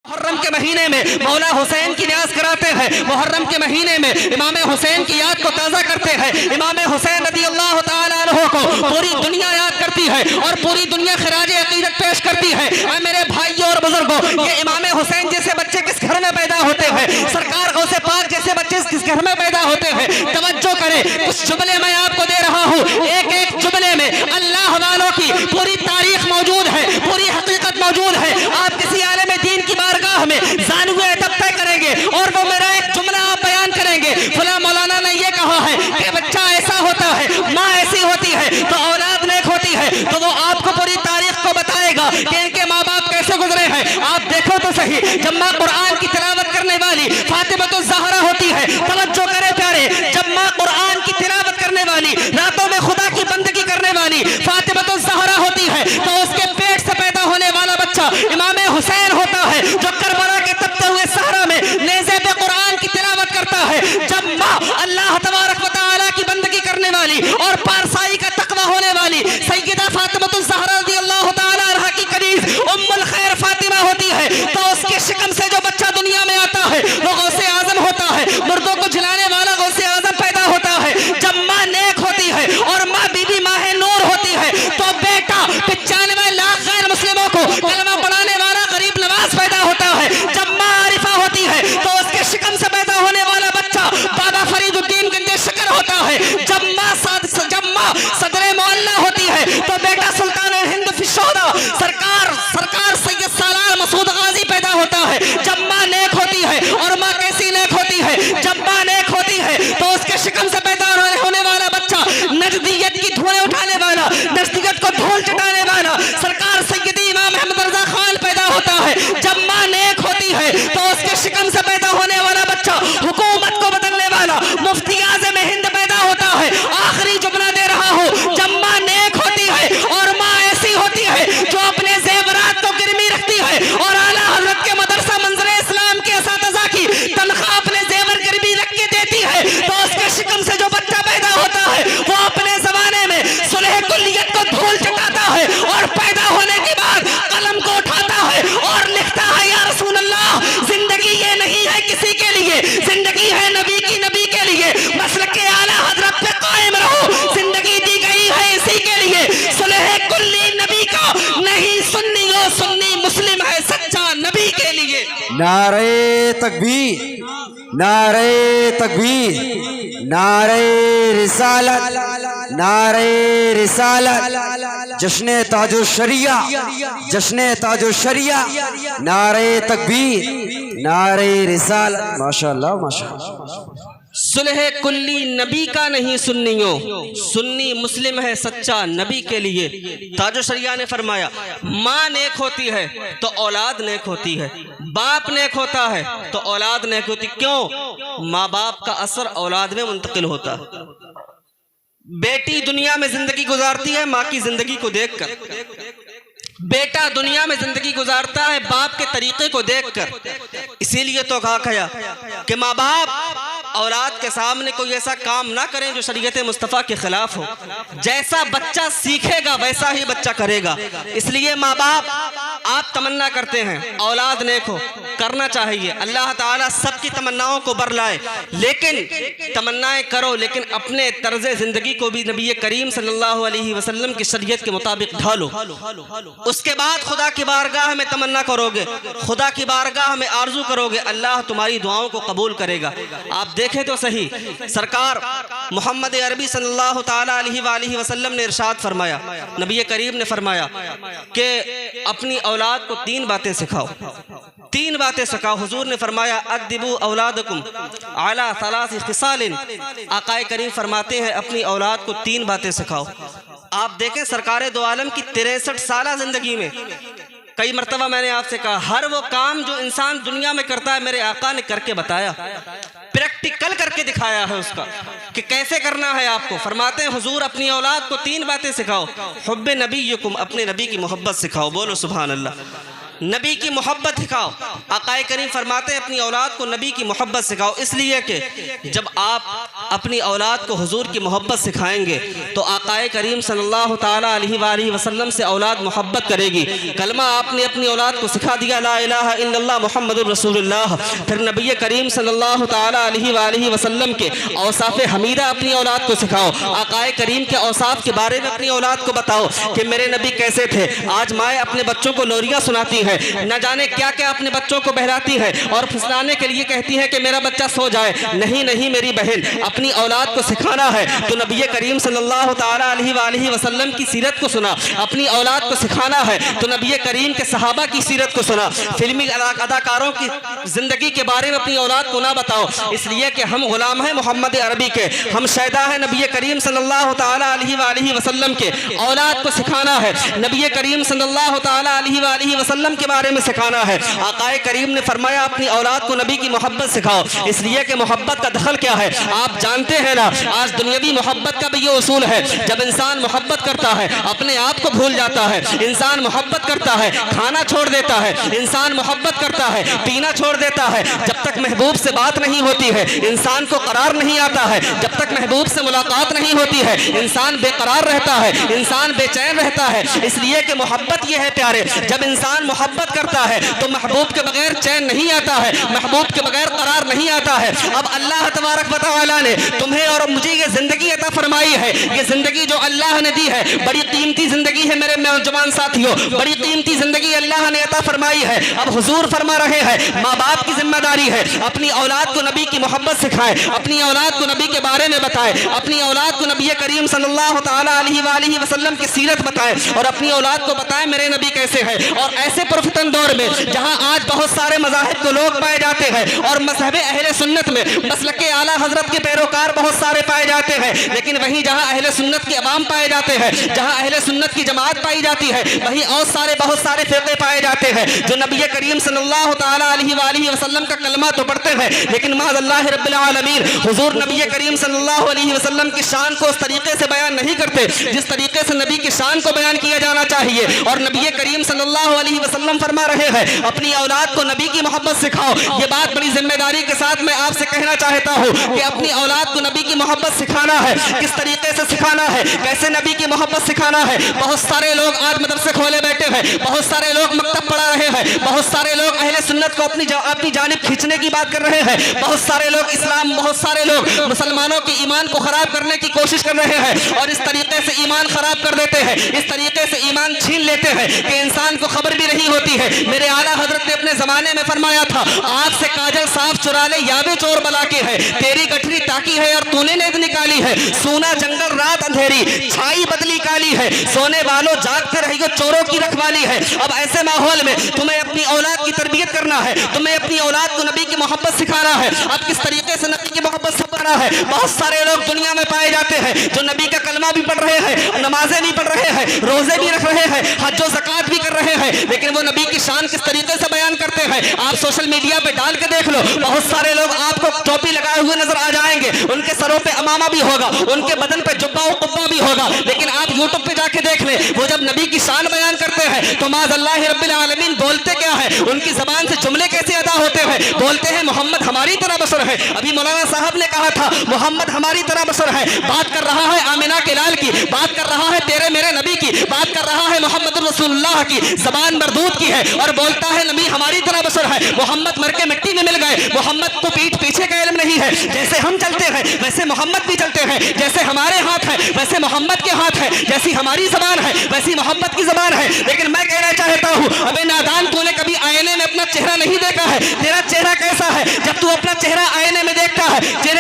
मुहर्रम के महीने में मौला हुसैन की न्याज कराते हैं। मुहर्रम के महीने में इमाम हुसैन की याद को ताज़ा करते हैं। इमाम हुसैन रज़ियल्लाहु ताला अन्हु को पूरी दुनिया याद करती है और पूरी दुनिया खिराज अकीदत पेश करती है। मेरे भाइयों और बुजुर्गों, ये इमाम हुसैन जैसे बच्चे किस घर में पैदा होते हैं, सरकार गौसे पाक जैसे बच्चे किस घर में पैदा होते हैं। तवज्जो करें, कुछ जुमले मैं आपको दे रहा हूँ। एक एक जुमले में अल्लाह वालों की पूरी तारीख मौजूद है, पूरी हकीकत मौजूद है। आप किसी आलिम दीन की बारगाह में जानवे अदब तय करेंगे और वो मेरा एक जुमला आप बयान करेंगे, फला मौलाना ने ये कहा है कि बच्चा ऐसा होता है, माँ ऐसी होती है तो औलाद नेक होती है, तो वो आपको पूरी तारीख को बताएगा कि इनके माँ बाप कैसे गुजरे हैं। आप देखो तो सही, जब माँ कुरान की तिलावत करने वाली फातिमा ज़हरा होती है, तवज्जो करें प्यारे, जब माँ कुरान की तिलावत करने वाली, रातों में खुदा की बंदगी करने वाली फातिमा ज़हरा होती है, तो उसके पेट से पैदा होने वाला बच्चा इमाम हुसैन होता है, जो करबला के तपते हुए सहरा में नेज़े पे कुरान की तिलावत करता है। जब माँ अल्लाह तबारक व तआला की बंदगी करने वाली और पारसाई का तकवा होने वाली सैयदा फातिमा ज़हरा रज़ियल्लाहु ताला अन्हा की कनीज़ उम्मुल खैर फातिमा होती है, तो उसके शिकम से जो बच्चा दुनिया में आता है वो गौसे आजम होता है, मुर्दों को जिलाने वाला गौसे आजम पैदा होता है। जब माँ नेक होती है और माँ बीबी माह नूर होती है, तो बेटा 95 लाख गैर मुस्लिमों को कलमा पढ़ाने वाला गरीब नवाज पैदा होता है। जब माँ आरिफा होती है तो उसके शिकम से पैदा होने वाला बच्चा बाबा फरीदुद्दीन गंजे शकर होता है। जब माँ सदरे मोहल्ला होती है तो बेटा सुल्तान हिंद फिशोदा सरकार सैयद सालार मसूद गाजी पैदा होता है। जब माँ नेक होती है, और माँ कैसी नेक होती है, जब माँ नेक होती है तो उसके शिकम से पैदा होने वाला बच्चा नजदियत की धुएं उठाने वाला, नजदियत को धूल चटाने वाला सरकार सैयदी इमाम अहमद रजा खान पैदा होता है। जब माँ नेक होती है तो उसके शिकम से पैदा होने वाला बच्चा हुकूमत को बदलने वाला मुफ्ती आज़म हिंद पैदा होता है। आखिरी जुमला दे रहा हूँ, जब माँ नेक होती है और माँ ऐसी होती है जो अपने जेवरात को गिरवी रखती है और आला हजरत के मदरसा मंजर इस्लाम के असातिज़ा की तनख्वाह अपने जेवर गिरवी रख के देती है, तो उसके शिकम से जो बच्चा पैदा होता है वो अपने जमाने में सुलह कुल्लियत को धूल चटाता है और पैदा होने के बाद कलम को उठाता है और लिखता है, या रसूल अल्लाह, जिंदगी ये नहीं है किसी के लिए, जिंदगी है नबी की, नबी के लिए। मसलक के आला हजरत पे कायम रहो, जिंदगी दी गई है इसी के लिए। सुलह कुल्ली नबी का नहीं, सुन्नी हो सुन्नी मुस्लिम है सच्चा नबी के लिए। नारे तकबीर, नारे तकबीर, नारे रिसालत, नारे रिसालत, जश्न ताजो शरिया, जश्न ताजो शरिया, नारे तकबीर, नारे रिसालत। माशाअल्लाह माशाअल्लाह। सुलह कुल्ली नबी का नहीं सुन्नियों, सुन्नी मुस्लिम है सच्चा नबी के लिए। ताजो शरिया ने फरमाया, माँ नेक होती है तो औलाद नेक होती है, बाप नेक होता है तो औलाद नेक होती। क्यों? माँ बाप का असर औलाद में मुंतकिल होता है। बेटी दुनिया में जिंदगी गुजारती है माँ की जिंदगी को देखकर, बेटा दुनिया में जिंदगी गुजारता है बाप के तरीके को देखकर। इसीलिए तो कहा गया कि माँ बाप औलाद के सामने कोई ऐसा काम ना करें जो शरीयत मुस्तफ़ा के खिलाफ हो। जैसा बच्चा सीखेगा वैसा ही बच्चा करेगा। इसलिए माँ बाप, आप तमन्ना करते हैं औलाद नेक हो, करना चाहिए, अल्लाह ताला सबकी तमन्नाओं को बरलाए, लेकिन तमन्नाएं करो लेकिन अपने तर्ज जिंदगी को भी नबी करीम सल्लल्लाहु अलैहि वसल्लम की शरीयत के मुताबिक ढालो। उसके बाद खुदा की बारगाह में तमन्ना करोगे, खुदा की बारगाह में आरजू करोगे, अल्लाह तुम्हारी दुआओं को कबूल करेगा। आप देखें तो सही, सरकार मोहम्मद अरबी सल्लल्लाहु ताला अलैहि वसल्लम ने इरशाद फरमाया, नबी करीम ने फरमाया कि अपनी औलाद को 3 बातें सिखाओ, 3 बातें सिखाओ। हुजूर ने फरमाया, अद्दिबू औलादकुम अला सलासी खिसालिन। आकाए करीम फरमाते हैं अपनी औलाद को 3 बातें सिखाओ। आप देखें सरकारे दो आलम की 63 साल जिंदगी में कई मरतबा मैंने आपसे कहा, हर वो काम जो इंसान दुनिया में करता है मेरे आका ने करके बताया, प्रैक्टिकल करके दिखाया है उसका कि कैसे करना है आपको। फरमाते हैं हुजूर अपनी औलाद को 3 बातें सिखाओ, हुब्बे नबीयकुम, अपने नबी की मोहब्बत सिखाओ। बोलो सुभान अल्लाह। नबी की मोहब्बत सिखाओ। आकाए करीम फरमाते हैं अपनी औलाद को नबी की मोहब्बत सिखाओ, इसलिए कि जब आप अपनी औलाद को हुजूर की मोहब्बत सिखाएंगे तो आकाए करीम सल्लल्लाहु ताला अलैहि वसल्लम से औलाद मोहब्बत करेगी। कलमा आपने अपनी औलाद को सिखा दिया, ला इलाहा इल्लल्लाह मुहम्मदुर रसूलुल्लाह, फिर नबी करीम सल्लल्लाहु ताला अलैहि वसल्लम के औसाफ हमीदा अपनी औलाद को सिखाओ। आकाए करीम के औसाफ के बारे में अपनी औलाद को बताओ कि मेरे नबी कैसे थे। आज माएँ अपने बच्चों को लोरियाँ सुनाती है, न जाने क्या क्या अपने बच्चों को बहलाती है और फुसलाने के लिए कहती है कि मेरा बच्चा सो जाए। नहीं नहीं मेरी बहन, अपनी औलाद को सिखाना है तो नबी करीम सल्लल्लाहु ताला अलैहि वसल्लम की सीरत को सुना। अपनी औलाद को सिखाना है तो नबी करीम के सहाबा की सीरत को सुना। फिल्मी अदाकारों की जिंदगी के बारे में अपनी औलाद को ना बताओ, इसलिए कि हम गुलाम हैं मोहम्मद अरबी के, हम शैदा हैं नबी करीम सल्लल्लाहु ताला अलैहि वसल्लम के। औलाद को सिखाना है नबी करीम सल्लल्लाहु ताला अलैहि वसल्लम के बारे में सिखाना है। आकाए करीम ने फरमाया अपनी औलाद को नबी की मोहब्बत सिखाओ, इसलिए कि मोहब्बत का दखल क्या है आप जानते हैं ना। आज दुनियावी मोहब्बत का भी ये उसूल है, जब इंसान मोहब्बत करता है अपने आप को भूल जाता है। इंसान मोहब्बत करता है खाना छोड़ देता है, इंसान मोहब्बत करता है पीना छोड़ देता है। जब तक महबूब से बात नहीं होती है इंसान को करार नहीं आता है, जब तक महबूब से मुलाकात नहीं होती है इंसान बेकरार रहता है, इंसान बेचैन रहता है। इसलिए कि मोहब्बत यह है प्यारे, जब इंसान मोहब्बत करता है तो महबूब के बगैर चैन नहीं आता है, महबूब के बगैर करार नहीं आता है। अब अल्लाह तबारक व तआला ने तुम्हें और मुझे ये जिंदगी अता फरमाई है, ये जिंदगी जो अल्लाह ने दी है बड़ी कीमती जिंदगी है मेरे नौजवान साथियों, बड़ी कीमती जिंदगी अल्लाह ने अता फरमाई है। अब हुजूर फरमा रहे हैं माँ बाप की जिम्मेदारी है अपनी औलाद को नबी की मोहब्बत सिखाएं, अपनी औलाद को नबी के बारे में बताएं, अपनी औलाद को नबी करीम सल्लल्लाहु ताला अलैहि वसल्लम की सीरत बताएं और अपनी औलाद को बताएं मेरे नबी कैसे है। और ऐसे पुरफतन दौर में जहां आज बहुत सारे मज़ाहिब के लोग पाए जाते हैं और मज़हब अहले सुन्नत में मसलक आला हजरत के पैरोकार बहुत सारे पाए जाते हैं, लेकिन वहीं जहां अहले सुन्नत के अवाम पाए जाते हैं, जहां अहले सुन्नत की जमात पाई जाती है, वहीं और सारे बहुत सारे फ़िरक़े पाए जाते हैं जो नबी करीम सल्लल्लाहु ताला अलैहि वसल्लम का कलमा तो पढ़ते हैं लेकिन माज़अल्लाह रब्बिल आलमीन हुजूर नबी करीम सल्लल्लाहु अलैहि वसल्लम की शान को उस तरीके से बयान नहीं करते जिस तरीके से नबी की शान को बयान किया जाना चाहिए। और नबी करीम सल्लल्लाहु अलैहि वसल्लम फरमा रहे हैं अपनी औलाद को नबी की मोहब्बत सिखाओ। ये बात बड़ी जिम्मेदारी के साथ मैं आपसे कहना चाहता हूँ कि अपनी औलाद को नबी की मोहब्बत सिखाना है। किस तरीके से सिखाना है, कैसे नबी की मोहब्बत सिखाना है। बहुत सारे लोग आज मदरसे खोले बैठे हैं, बहुत सारे लोग मकतब पढ़ा रहे हैं, बहुत सारे लोग अहले सुन्नत को अपनी जानिब खींचने की बात कर रहे हैं, बहुत सारे लोग इस्लाम, बहुत सारे लोग मुसलमानों के ईमान को खराब करने की कोशिश कर रहे हैं और इस तरीके से ईमान खराब कर देते हैं, इस तरीके से ईमान छीन लेते हैं कि इंसान को खबर भी नहीं होती है। मेरे आला हजरत ने अपने जमाने में फरमाया था आँख से काजल साफ चुरा ले यावे चोर बला के है, तेरी गठरी ताकी है और तूने नींद निकाली है, सोना जंगल रात अंधेरी छाई बदली काली है, सोने वालों जागते रहियो चोरों की रखवाली है। अब ऐसे माहौल में तुम्हें अपनी औलाद की तरबियत करना है, तुम्हें अपनी औलाद को नबी की मोहब्बत सिखाना है। अब किस तरीके से नबी की मोहब्बत सिखाना है। बहुत सारे लोग दुनिया में पाए जाते हैं जो नबी का कलमा भी पढ़ रहे हैं, नमाजें भी पढ़ रहे हैं, रोजे भी रख रहे हैं, हज और ज़कात भी कर रहे हैं, लेकिन वो नबी की शान किस तरीके से बयान करते हैं आप सोशल मीडिया पे डाल के देख लो। बहुत सारे लोग आपको टोपी लगाए हुए नजर आ जाएंगे, उनके सरों पे अमामा भी होगा, उनके बदन पे जुब्बा और कुब्बा भी होगा, लेकिन आप यूट्यूब पे जाके देख ले वो जब नबी की शान बयान करते हैं तो माज़अल्लाह रब्बिल आलमीन बोलते क्या है, उनकी जबान से जुमले कैसे अदा होते हैं। बोलते हैं मोहम्मद हमारी तरह बशर है। अभी मौलाना साहब ने कहा था मोहम्मद हमारी तरह बशर है, बात कर रहा है आमिना के लाल की, बात कर रहा है तेरे मेरे नबी की, बात कर रहा है मोहम्मद रसूलुल्लाह की, जबान मरदूद की है और बोलता है नबी हमारी तरह बशर है। मोहम्मद मर के मिट्टी में मिल गए, मोहम्मद को पीठ पीछे का इल्म नहीं है, जैसे हम चलते हैं वैसे मोहम्मद भी चलते हैं, जैसे हमारे हाथ है वैसे मोहम्मद के हाथ है, जैसी हमारी जबान है वैसी मोहम्मद की जबान है। लेकिन मैं कहना चाहता हूँ अबे नादान, तूने कभी आईने में अपना चेहरा नहीं देखा है। तेरा चेहरा कैसा है जब तू अपना चेहरा आईने में देखता है,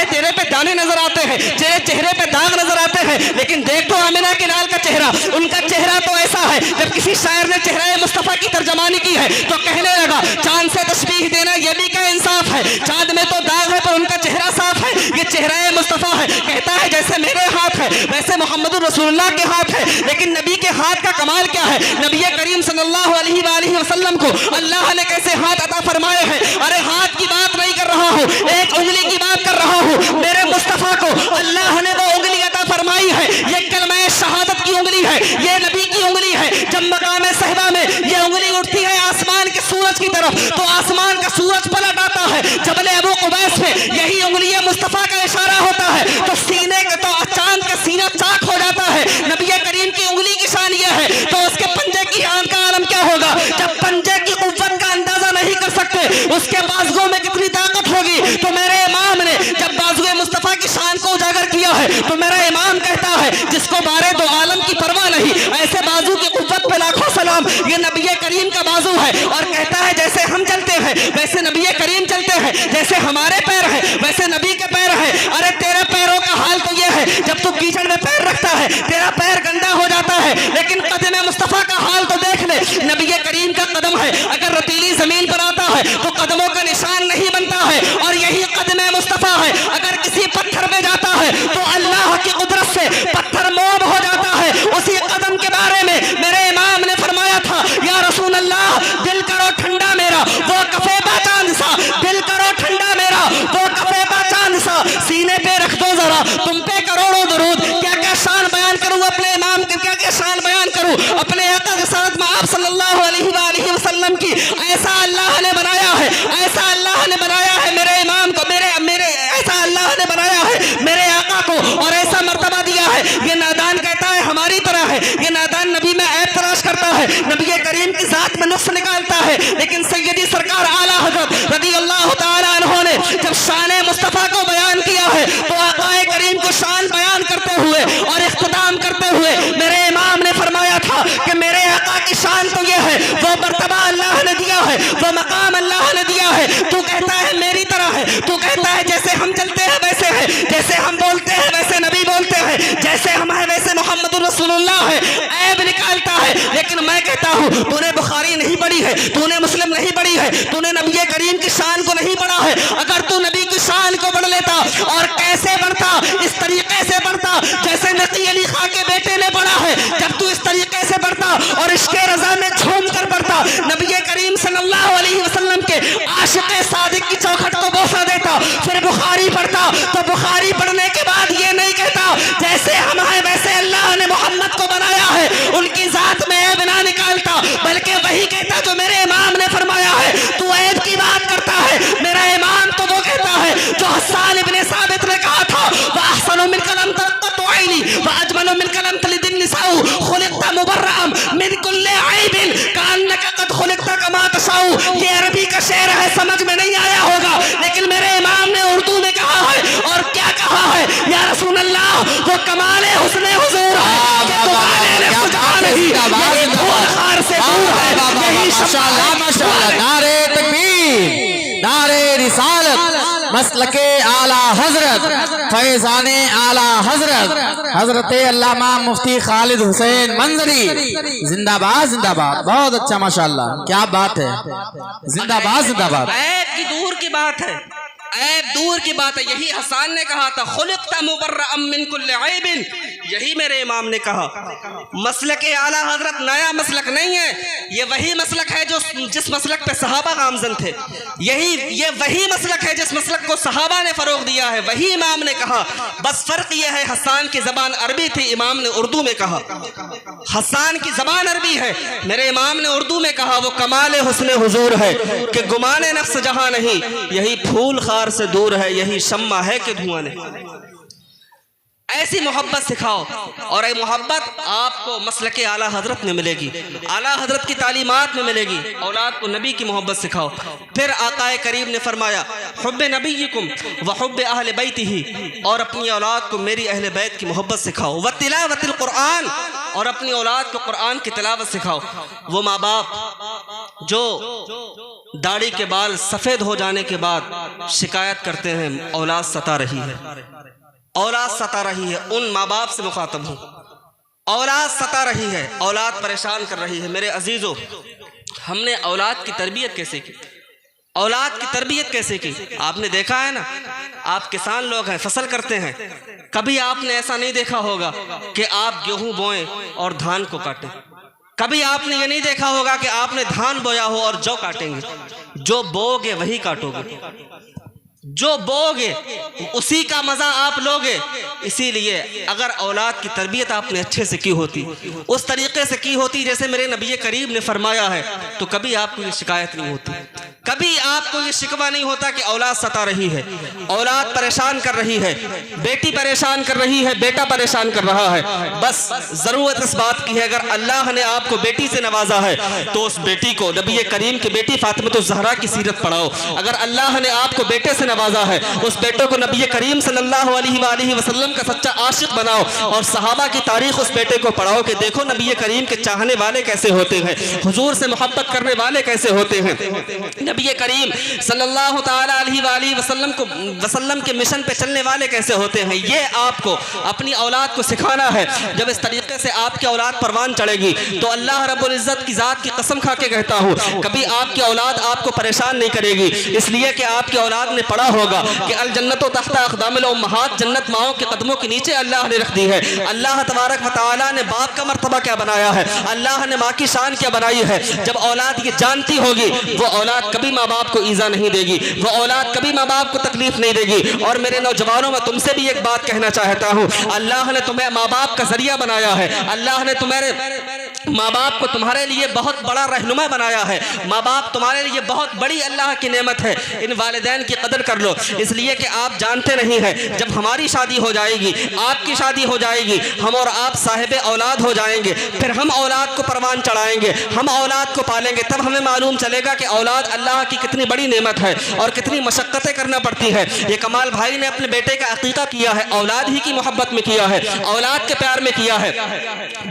तेरे पे दाने नजर आते हैं, चेहरे पे दाग नजर आते हैं, लेकिन देख तो आमिना के लाल का चेहरा, उनका चेहरा तो ऐसा है जब किसी शायर ने चेहरा मुस्तफा की तर्जमानी की है तो कहने लगा चांद से तशबीह देना ये भी क्या इंसाफ है, चांद में तो दाग है पर उनका चेहरा साफ है, ये चेहरा मुस्तफा है। कहता है जैसे मेरे हाथ है वैसे मोहम्मद रसूलुल्लाह के हाथ है, लेकिन नबी के हाथ का कमाल क्या है, नबी करीम सल्लल्लाहु अलैहि वसल्लम को अल्लाह ने कैसे हाथ अता फरमाए हैं। अरे हाथ की बात नहीं कर रहा हूँ, एक उंगली की बात कर रहा हूँ। मेरे मुस्तफा को अल्लाह ने वो उंगली अता फरमाई है, ये कलमा शहादत की उंगली है, ये नबी की उंगली है। जब मकाम सहबा में ये उंगली उठती है आसमान के सूरज की तरफ, तो आसमान का सूरज पलट आता है। जबल अबू कुबैस पे यही उंगली मुस्तफा का इशारा होता है, तो सीने का तो चांद का सीना चाक हो जाता है। नबी करीम की उंगली की शान यह है, तो उसके पंजे की शान का आलम क्या होगा? जब पंजे की कुव्वत का अंदाजा नहीं कर सकते, उसके बाजुओं में कितनी ताकत होगी। तो मेरे इमाम ने जब बाजुए मुस्तफा की शान को उजागर किया है, तो मेरा इमाम कहता है जिसको बारे दो आलम की परवाह नहीं, ऐसे बाजू की कुव्वत पे लाखों सलाम। ये नबी करीम का बाजू है, और कहता है जैसे हम चलते हैं वैसे नबी करीम चलते हैं, जैसे हमारे पैर हैं वैसे नबी के पैर हैं। अरे तेरे पैरों का हाल तो ये है, जब तू कीचड़ में पैर रखता है तेरा पैर गंदा हो जाता है, लेकिन कदम मुस्तफा का हाल तो देख ले। नबी करीम का कदम है, अगर रतीली जमीन पर आता है तो कदमों का निशान नहीं बनता है, और यही कदम मुस्तफा है। अगर किसी पत्थर में जाता है तो अल्लाह की कुदरत से पत्थर मोम हो जाता है। उसी कदम के बारे में मेरे इमाम ने फरमाया था, या रसूल अल्लाह, दिल करो ठंडा मेरा वो कफे चांद सा, दिल करो ठंडा मेरा वो कफे चांद सा, सीने पे रख दो जरा तुम पे करोड़ों दरूद। क्या क्या शान बयान करूं अपने इमाम की, क्या क्या शान बयान करूं अपने आका के साथ में आप सल्लल्लाहु अलैहि वसल्लम की। ऐसा अल्लाह ने बनाया है, ऐसा अल्लाह ने बनाया है मेरे इमाम को, मेरे ऐसा अल्लाह ने बनाया है मेरे आका को, और ऐसा मर्तबा दिया है। ये नादान कहता है हमारी तरह है, ये नादान नबी में ऐब तलाश करता है, नबी करीम की जात में नुक्स निकालता है। लेकिन सैयदी सरकार आला हजरत रज़ी अल्लाह तआला अन्हु ने जब शान मुस्तफा को बयान किया है, तो आका करीम को शान बयान करते हुए और इख्तिताम करते हुए मेरे इमाम ने फरमाया था कि मेरे आका की शान तो ये है, वो मर्तबा अल्लाह ने दिया है, वो मकाम अल्लाह ने दिया है। तू कहता है मेरी तरह है, तू कहता है जैसे हम चलते हैं वैसे है, जैसे हम बोलते हैं वैसे नबी बोलते हैं, जैसे हम हैं वैसे मोहम्मद रसूलुल्लाह है, ऐब निकालता है। लेकिन मैं कहता हूँ तूने बुखारी नहीं पढ़ी है, तूने मुस्लिम नहीं पढ़ी है, तूने नबी करीम की शान को नहीं पढ़ा है। अगर तू नबी की शान को पढ़ लेता, और कैसे पढ़ता, इस तरीके से पढ़ता जैसे नकी अली खां के बेटे ने पढ़ा है, जब तू इस तरीके से पढ़ता और इसके रजा में झूम कर पढ़ता, नबी करीम सल्लल्लाहु अलैहि वसल्लम के आशिक़े सादिक की चौखट को बोसा देता, फिर बुखारी पढ़ता, तो बुखारी पढ़ने के बाद ये नहीं कहता जैसे हम हैं वैसे अल्लाह ने मोहम्मद को बनाया है, उनकी जात में ऐब ना निकालता, बल्कि वही कहता जो मेरे इमाम ने फरमाया है। तू ऐब की बात करता है, मेरा इमाम तो वो कहता है जो हस्सान इब्ने साबित ने कहा था, वअहसनु मिन कलम तलक़्क़तु ऐनी वअजमलु मिन कलम तलिदिन निसाउ खुलिक़्ता मुबर्रअम मिन कुल्लि ऐबिन कअन्नका क़द खुलिक़्ता कमा तशाउ। ये अरबी का शेर है, समझ में नहीं आया होगा, लेकिन मेरे इमाम ने उर्दू में कहा है, और क्या कहा है? या रसूल अल्लाह, वो कमाले हुस्ने हुजूर है, नारे तकबीर, नारे रिसालत, मसलके आला हजरत, फैजाने आला हजरत हजरत अल्लामा मुफ्ती खालिद हुसैन मंजरी, जिंदाबाद जिंदाबाद। बहुत अच्छा माशाअल्लाह, क्या बात है, जिंदाबाद जिंदाबाद। ऐब की दूर की बात है, ऐब दूर की बात है। यही हसन ने कहा था, खुलिक़्ता मुबर्रअम मिन कुल्लि ऐबिन, यही मेरे इमाम ने कहा। मसलक आला हजरत नया मसलक नहीं है, ये वही मसलक है जो जिस मसलक पे सहाबा गामजन थे, ये वही मसलक है जिस मसलक को सहाबा ने फरोग दिया है, वही इमाम ने कहा। बस फर्क यह है, हसन की जबान अरबी थी, इमाम ने उर्दू में कहा। हसन की जबान अरबी है, मेरे इमाम ने उर्दू में कहा। वो कमाल हुस्न हुजूर है कि गुमाने नफ्स जहां नहीं, यही फूल खार से दूर है, यही शम्मा है कि धुआं नहीं। ऐसी मोहब्बत सिखाओ, और ये मोहब्बत आपको मसलके आला हजरत में मिलेगी, आला हजरत की तालीमात में मिलेगी। औलाद को नबी की मोहब्बत सिखाओ। फिर आकाए करीम ने फरमाया, हुब्बे नबीकुम व हुब्बे अहले बैतिही, और अपनी औलाद को मेरी अहले बैत की मोहब्बत सिखाओ। व तिलावतिल कुरान, और अपनी औलाद को कुरान की तिलावत सिखाओ। वो माँ बाप जो दाढ़ी के बाल सफ़ेद हो जाने के बाद शिकायत करते हैं औलाद सता रही है, औलाद सता रही है, उन माँ बाप से मुखातब हूँ। औलाद सता रही है, औलाद परेशान कर रही है। मेरे अजीज़ों, हमने औलाद की तरबियत कैसे की, औलाद की तरबियत कैसे की? आपने देखा है ना, आप किसान लोग हैं, फसल करते हैं, कभी आपने ऐसा नहीं देखा होगा कि आप गेहूं बोएं और धान को काटें। कभी आपने ये नहीं देखा होगा कि आपने धान बोया हो और जौ काटेंगे। जो बोगे वही काटोगे। जो बोगे उसी का मज़ा आप लोगे। इसीलिए अगर औलाद की तरबियत आपने अच्छे से की होती, उस तरीक़े से की होती जैसे मेरे नबी करीम ने फरमाया है, तो कभी आपको ये शिकायत नहीं होती, कभी आपको ये शिकवा नहीं होता कि औलाद सता रही है, औलाद परेशान कर रही है, बेटी परेशान कर रही है, बेटा परेशान कर रहा है। बस ज़रूरत इस बात की है, अगर अल्लाह ने आपको बेटी से नवाजा है तो उस बेटी को नबी करीम की बेटी फातिमा ज़हरा की सीरत पढ़ाओ। अगर अल्लाह ने आपको बेटे से नवाजा है, उस बेटे को नबी करीम सल्लल्लाहु अलैहि वसल्लम का सच्चा आशिक बनाओ और सहाबा की तारीख उस बेटे को पढ़ाओ कि देखो नबी करीम के चाहने वाले कैसे होते हैं, हुजूर से मोहब्बत करने वाले कैसे होते हैं। नबी करीम सल्लल्लाहु ताला अलैहि वसल्लम के मिशन पे चलने वाले कैसे होते हैं, ये आपको अपनी औलाद को सिखाना है। जब इस तरीके से आपकी औलाद परवान चढ़ेगी तो अल्लाह रब्बुल इज्जत की ज़ात की कसम खा के कहता हूँ, कभी आपकी औलाद आपको परेशान नहीं करेगी, इसलिए कि आपकी औलाद ने पढ़ा होगा कि अल जन्नतो तहता अक़दामिल उम्महात, जन्नत माओं के कदमों के नीचे अल्लाह ने रख दी है। अल्लाह तबारक व तआला ने बाप का मर्तबा क्या बनाया है, अल्लाह ने माँ की शान क्या बनाई है। जब औलाद ये जानती होगी, वो औलाद कभी माँ बाप को ईज़ा नहीं देगी, वो औलाद कभी माँ बाप को तकलीफ नहीं देगी। और मेरे नौजवानों, में तुमसे भी एक बात कहना चाहता हूँ, अल्लाह ने तुम्हें माँ बाप का जरिया बनाया है, अल्लाह ने तुम्हारे माँ बाप को तुम्हारे लिए बहुत बड़ा रहनुमा बनाया है। माँ बाप तुम्हारे लिए बहुत बड़ी अल्लाह की नेमत है, इन वालिदैन की कदर कर लो। इसलिए कि आप जानते नहीं हैं, जब हमारी शादी हो जाएगी, आपकी शादी हो जाएगी, हम और आप साहिब औलाद हो जाएंगे, फिर हम औलाद को परवान चढ़ाएंगे, हम औलाद को पालेंगे, तब हमें मालूम चलेगा कि औलाद अल्लाह की कितनी बड़ी नेमत है और कितनी मशक्क़तें करना पड़ती है। ये कमाल भाई ने अपने बेटे का अकीक़ा किया है, औलाद ही की मोहब्बत में किया है, औलाद के प्यार में किया है।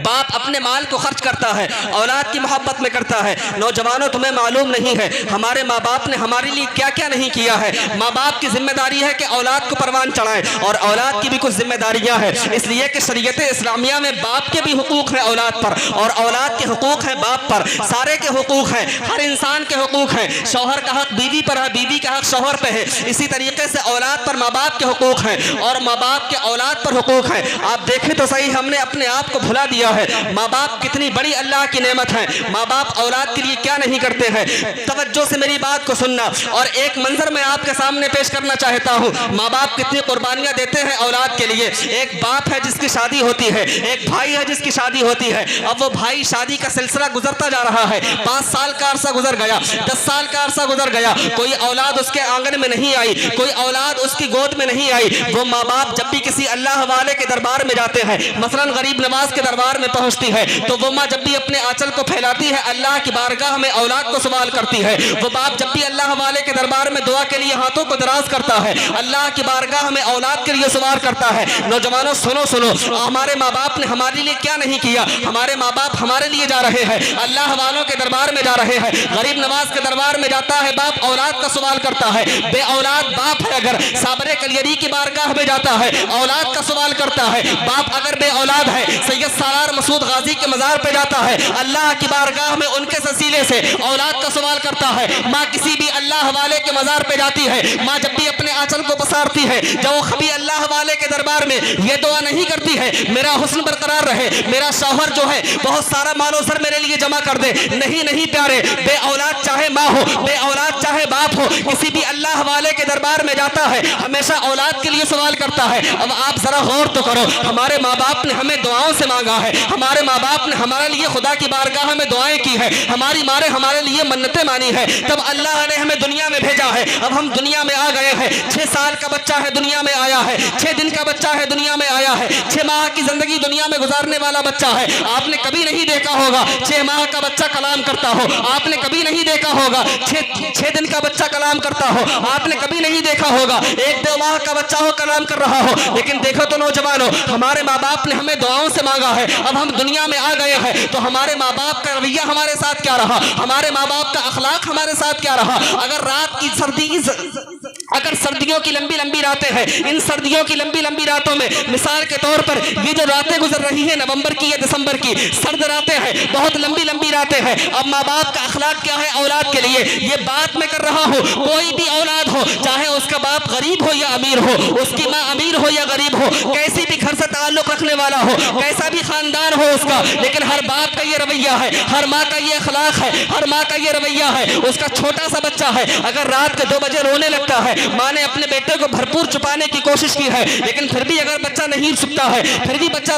बाप अपने माल को खर्च करता है, औलाद की मोहब्बत में करता है। नौजवानों, तुम्हें मालूम नहीं है हमारे माँ बाप ने हमारे लिए क्या क्या नहीं किया है। माँ बाप की जिम्मेदारी है कि औलाद को परवान चढ़ाएं, और औलाद की भी कुछ जिम्मेदारियां हैं, इसलिए कि शरीयत इस्लामिया में बाप के भी हुकूक हैं औलाद पर, और औलाद के हुकूक हैं बाप पर। सारे के हुकूक हैं, हर इंसान के हुकूक हैं। शौहर का हक बीवी पर है, बीवी का हक शौहर पे है। इसी तरीके से औलाद पर माँ बाप के हुकूक हैं और माँ बाप के औलाद पर हुकूक हैं। आप देखें तो सही, हमने अपने आप को भुला दिया है। माँ बाप कितनी बड़ी अल्लाह की नेमत है, माँ बाप औलाद के लिए क्या नहीं करते हैं। तवज्जो से मेरी बात को सुनना, और एक मंजर मैं आपके सामने पेश करना चाहता हूँ। माँ बाप कितनी कुर्बानियाँ देते हैं औलाद के लिए। एक बाप है जिसकी शादी होती है, एक भाई है जिसकी शादी होती है। अब वो भाई शादी का सिलसिला गुजरता जा रहा है, 5 साल का अरसा गुजर गया, 10 साल का अरसा गुजर गया, कोई औलाद उसके आंगन में नहीं आई, कोई औलाद उसकी गोद में नहीं आई। वो माँ बाप जब भी किसी अल्लाह वाले के दरबार में जाते हैं, मसलन गरीब नवाज के दरबार में पहुंचती है, तो वो माँ जब भी अपने आंचल को फैलाती है, अल्लाह की बारगाह में औलाद को सवाल करती है। वो बाप जब भी अल्लाह वाले के दरबार में दुआ के लिए हाथों को दराज करता है, अल्लाह की बारगाह में औलाद के लिए सवाल करता है। नौजवानों, सुनो सुनो, हमारे माँ बाप ने हमारे लिए क्या नहीं किया। हमारे माँ बाप हमारे लिए जा रहे हैं, अल्लाह वालों के दरबार में जा रहे हैं। गरीब नवाज के दरबार में जाता है बाप, औलाद का सवाल करता है। बे औलाद बाप है अगर साबरे कलियरी की बारगाह में जाता है, औलाद का सवाल करता है। बाप अगर बे औलाद है, सैयद सालार मसूद गाजी के मजार पे जाता है, अल्लाह की बारगाह में उनके वसीले से औलाद का सवाल करता है। माँ किसी भी अल्लाह वाले के मजार पे जाती है, माँ जब भी अपने आंचल को पसारती है, जब वो कभी अल्लाह वाले के दरबार में ये दुआ नहीं करती है, मेरा हुस्न बरकरार रहे, मेरा शौहर जो है बहुत सारा मालो सर मेरे लिए जमा कर दे। नहीं नहीं प्यारे, बे औलाद चाहे माँ हो, बे औलाद चाहे बाप हो, किसी भी अल्लाह वाले के दरबार में जाता है, हमेशा औलाद के लिए सवाल करता है। अब आप जरा गौर तो करो, हमारे माँ बाप ने हमें दुआओं से मांगा है, हमारे माँ बाप ने हमारे लिए खुदा की बारगाह में दुआएं की है, हमारी माँ ने हमारे लिए मन्नतें मानी है, तब अल्लाह ने हमें दुनिया में भेजा है। अब हम दुनिया में आ गए हैं, 6 साल का बच्चा है दुनिया में आया है, 6 दिन का बच्चा है दुनिया में आया है, 6 माह की जिंदगी दुनिया में गुजारने वाला बच्चा है। आपने कभी नहीं देखा होगा 6 माह का बच्चा कलाम करता हो, आपने कभी नहीं देखा होगा 6 दिन का बच्चा कलाम करता हो, आपने कभी नहीं देखा होगा 1-2 माह का बच्चा हो कलाम कर रहा हो। लेकिन देखो तो नौजवानों, हमारे माँ बाप ने हमें दुआओं से मांगा है। अब हम दुनिया में आ गए हैं, तो हमारे माँ बाप का रवैया हमारे साथ क्या रहा, हमारे माँ बाप का अखलाक हमारे साथ क्या रहा। अगर सर्दियों की लंबी लंबी रातें हैं, इन सर्दियों की लंबी लंबी रातों में मिसाल के तौर पर ये जो रातें गुजर रही है, नवंबर की या दिसंबर की सर्द रातें हैं, बहुत लंबी लंबी रातें हैं। अब माँ बाप का अखलाक क्या है औलाद के लिए, ये बात मैं कर रहा हूँ। कोई भी औलाद हो, चाहे उसका बाप गरीब हो या अमीर हो, उसकी माँ अमीर हो या गरीब हो, कैसी भी घर से ताल्लुक रखने वाला हो, कैसा भी खानदान हो उसका, लेकिन हर बाप का ये रवैया है, हर माँ का ये अखलाक है, हर माँ का ये रवैया है। उसका छोटा सा बच्चा है, अगर रात के 2 बजे रोने लगता है, माँ ने अपने अपने बेटे को भरपूर छुपाने की कोशिश की है, लेकिन फिर भी अगर बच्चा नहीं छुपता है, फिर भी बच्चा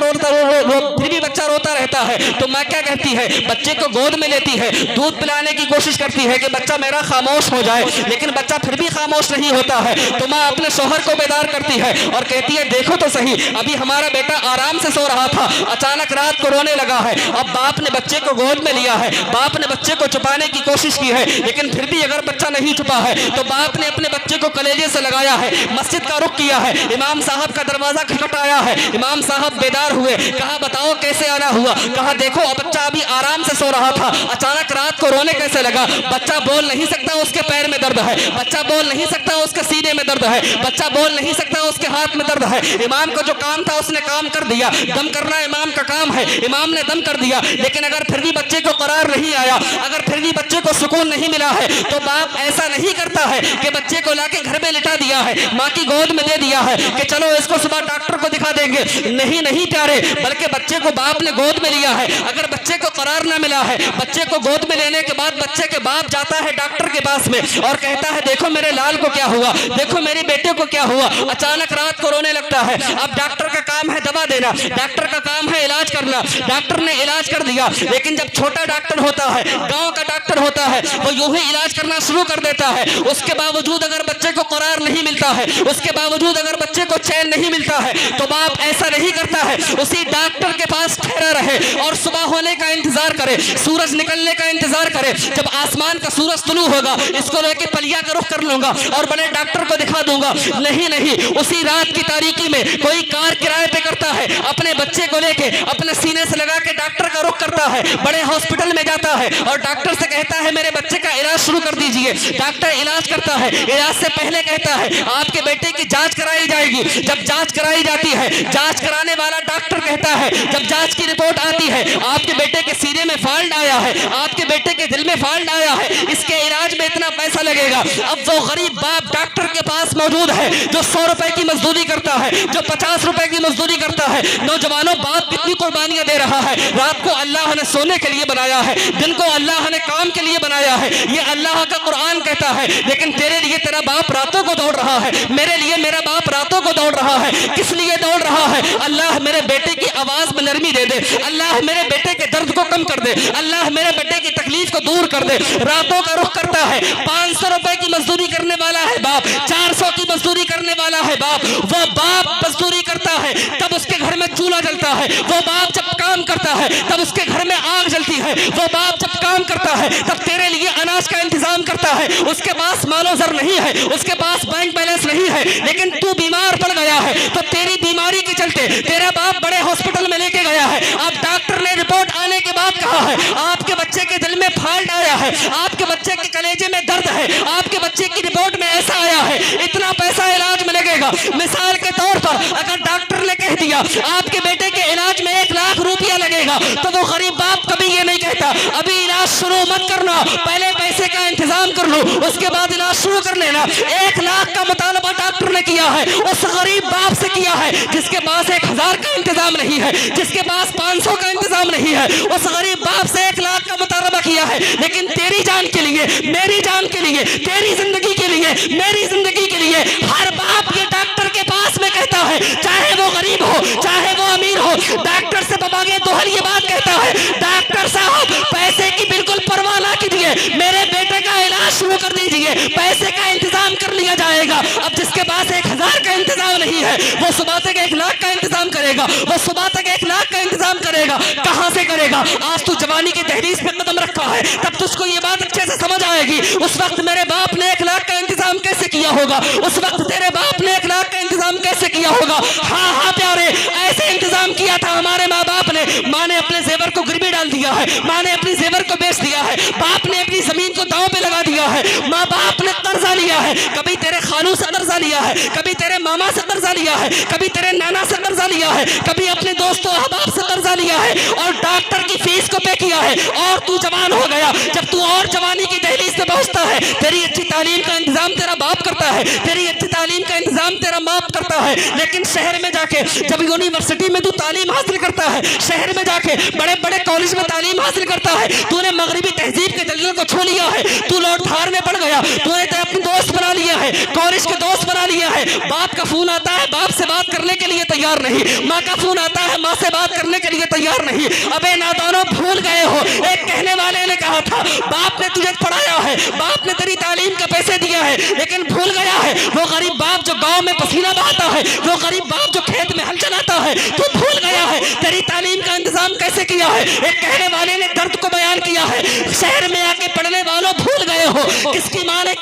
रोता रहता है, तो माँ क्या कहती है, बच्चे को गोद में लेती है, दूध पिलाने की कोशिश करती है कि बच्चा मेरा खामोश हो जाए, लेकिन बच्चा फिर भी खामोश नहीं होता है। तो माँ अपने शौहर को बेदार करती है और कहती है, देखो तो सही, अभी हमारा बेटा आराम से सो रहा था, अचानक रात को रोने लगा है। अब बाप ने बच्चे को गोद में लिया है, बाप ने बच्चे को छुपाने की कोशिश की है, लेकिन फिर भी अगर बच्चा नहीं छुपा है तो बाप ने अपने बच्चे को कलेजे से लगाया है, मस्जिद का रुख किया है, इमाम साहब का दरवाजा खटखटाया है, इमाम साहब बेदार हुए, कहा बताओ कैसे आना हुआ, कहा देखो बच्चा अभी आराम से सो रहा था, अचानक रात को रोने कैसे लगा, बच्चा बोल नहीं सकता, उसके पैर में दर्द है, बच्चा बोल नहीं सकता, उसके सीने में दर्द है, बच्चा बोल नहीं सकता, उसके हाथ में दर्द है। इमाम को जो काम था उसने काम कर दिया, दम करना इमाम का काम है, इमाम ने दम कर दिया, लेकिन अगर फिर भी बच्चे को करार नहीं आया, अगर फिर भी बच्चे को सुकून नहीं मिला है, तो बाप ऐसा नहीं करता है कि बच्चे को लाके घर में लिटा दिया है, माँ की गोद में दे दिया है कि चलो इसको सुबह डॉक्टर को दिखा देंगे। नहीं नहीं प्यारे, बल्कि बच्चे को बाप ने गोद में लिया है। अगर बच्चे को करार ना मिला है, बच्चे को गोद में लेने के बाद बच्चे के बाप जाता है डॉक्टर के पास में और कहता है, देखो मेरे लाल को क्या हुआ, देखो मेरे बेटे को क्या हुआ, अचानक रात को रोने लगता है। अब डॉक्टर का काम है दवा देना, डॉक्टर का काम है इलाज करना, डॉक्टर ने इलाज कर दिया, लेकिन जब छोटा डॉक्टर होता है, गांव का डॉक्टर होता है, वो यूं ही इलाज करना शुरू कर देता है। उसके बावजूद अगर बच्चे को करार नहीं मिलता है, उसके बावजूद अगर बच्चे को चैन नहीं मिलता है, तो बाप ऐसा नहीं करता है, उसी डॉक्टर के पास ठहरा रहे और सुबह होने का इंतजार करे, सूरज निकलने का इंतजार करे, जब आसमान का सूरज तुलू होगा इसको लेके पलिया का रुख कर लूंगा और बड़े डॉक्टर को दिखा दूंगा। नहीं नहीं, उसी रात की तारीकी में कोई कार किराए पे करता है, अपने बच्चे को लेके अपने सीने से लगा के डॉक्टर का रुख करता है, बड़े हॉस्पिटल में जाता है और डॉक्टर से कहता है मेरे बच्चे का इलाज शुरू कर दीजिए। डॉक्टर इलाज करता है, इलाज से पहले कहता है आपके बेटे की जांच कराई जाएगी। जब जांच कराई जाती है, जांच कराने वाला डॉक्टर कहता है, जब जांच की रिपोर्ट आती है आपके बेटे के सीने में फॉल्ट आया है, आपके बेटे के दिल में फॉल्ट आया है, इसके इलाज में इतना पैसा लगेगा। अब वो गरीब बाप डॉक्टर के पास मौजूद है जो 100 रुपए की मजदूरी करता है, जो 50 रुपए की मजदूरी करता है। नौजवानों, बाप कितनी कुर्बानियां दे रहा है। रात को अल्लाह ने सोने के लिए बनाया है, दिन को अल्लाह ने काम के लिए बनाया है, ये अल्लाह का कुरान कहता है। लेकिन तेरे लिए तेरा बाप रातों को दौड़ रहा है, मेरे लिए मेरा बाप रातों को दौड़ रहा है। किस लिए दौड़ रहा है? अल्लाह मेरे बेटे की आवाज में नरमी दे दे, अल्लाह मेरे बेटे के दर्द को कम कर दे, अल्लाह मेरे बेटे की तकलीफ को दूर कर दे। रातों का रुख करता है। 500 रुपए की मजदूरी करने वाला है बाप, 400 की मजदूरी करने वाला है बाप। वो बाप मजदूरी करता है तब उसके घर में चूल्हा जलता है, वो बाप जब काम करता है तब उसके घर में आग जलती है, वो बाप जब काम करता है तब तेरे लिए अनाज का इंतजाम करता है। उसके पास मालो जर नहीं है, उसके पास बैंक बैलेंस नहीं है, लेकिन तू बीमार पड़ गया है तो तेरी बीमारी के चलते तेरा बाप बड़े हॉस्पिटल में लेके गया है। अब डॉक्टर ने रिपोर्ट आने के बाद कहा है आपके बच्चे के दिल में फॉल्ट आया है, आपके बच्चे के कलेजे में दर्द है, आपके बच्चे की रिपोर्ट में ऐसा आया है, इतना पैसा इलाज में लगेगा। मिसाल के तौर पर अगर डॉक्टर ने कह दिया आपके बेटे के इलाज में 1 लाख रुपया लगेगा, तो वो गरीब बाप कभी ये नहीं कहता अभी इलाज शुरू मत करना, पहले पैसे का इंतजाम कर लो, उसके बाद इलाज शुरू कर लेना। 1 लाख का मुतालबा डॉक्टर ने किया है, उस गरीब बाप से किया है जिसके पास 1000 का इंतजाम नहीं है, जिसके पास 500 का इंतजाम नहीं है, उस गरीब बाप से 1 लाख का मुतालबा किया है। लेकिन तेरी जान के लिए, मेरी जान के लिए, तेरी जिंदगी के लिए, मेरी जिंदगी के लिए हर बाप ये डॉक्टर के पास में कहता है, चाहे वो गरीब हो चाहे वो अमीर हो, डॉक्टर से बबागे दोहल ये बात कहता है, डॉक्टर साहब पैसे की बिल्कुल परवाह ना कीजिए, मेरे बेटे का इलाज शुरू कर दीजिए, पैसे का इंतजाम कर लिया जाएगा। अब जिसके पास 1000 का इंतजाम नहीं है वो सुबह तक 1 लाख का इंतजाम करेगा, वो सुबह तक 1 लाख का इंतजाम करेगा। कहां से करेगा? आज तू जवानी की दहलीज पे कदम रखा है, तब तुझको ये बात अच्छे से समझ आएगी। उस वक्त मेरे बाप ने 1 लाख का इंतजाम कैसे किया होगा, उस वक्त तेरे बाप ने 1 लाख का इंतजाम कैसे किया होगा। हाँ हाँ प्यारे, ऐसे इंतजाम किया था हमारे माँ बाप ने। माँ ने अपने जेवर को गिरवी डाल दिया है, माँ ने अपनी जेवर को बेच दिया है, बाप ने अपनी जमीन को दांव पे लगा दिया है, माँ बाप ने कर्जा लिया है, कभी तेरे खानू से कर्जा लिया है, कभी तेरे मामा से कर्जा लिया है, कभी तेरे नाना से कर्जा लिया है, कभी अपने दोस्तों अहबाब से कर्जा लिया है और डॉक्टर की फीस को पे किया है। और तू जवान हो गया, जब तू और जवानी की दहलीज पे पहुंचता है, तेरी अच्छी तालीम का इंतजाम तेरा बाप करता है, तेरी अच्छी तालीम का इंतजाम तेरा बाप करता है। लेकिन शहर में जाके जब यूनिवर्सिटी में तू तालीम हासिल करता है, शहर में जाके बड़े बड़े कॉलेज में तालीम हासिल करता है, तूने मगरिबी तहजीब के दलदल को छू लिया है, तू लौट धार में पड़ गया, तूने अपने दोस्त बना लिया है, कॉलेज के दोस्त बना लिए है, बाप का फोन आता है, बाप से बात करने के लिए तैयार नहीं, माँ का फोन आता है, माँ से बात करने के लिए तैयार नहीं। अबे नादानो, भूल गए हो। एक कहने वाले ने कहा था, बाप ने तुझे पढ़ाया है, बाप ने तेरी तालीम का पैसे दिया है, लेकिन भूल गया है वो गरीब बाप जो गांव में पसीना बहाता है, वो गरीब बाप जो खेत में हल चलाता है। तू भूल गया है तेरी तालीम का इंतजाम कैसे किया है। एक कहने वाले ने दर्द को बयान किया है, शहर में आके पढ़ने वालों भूल गए हो किसकी माँ ने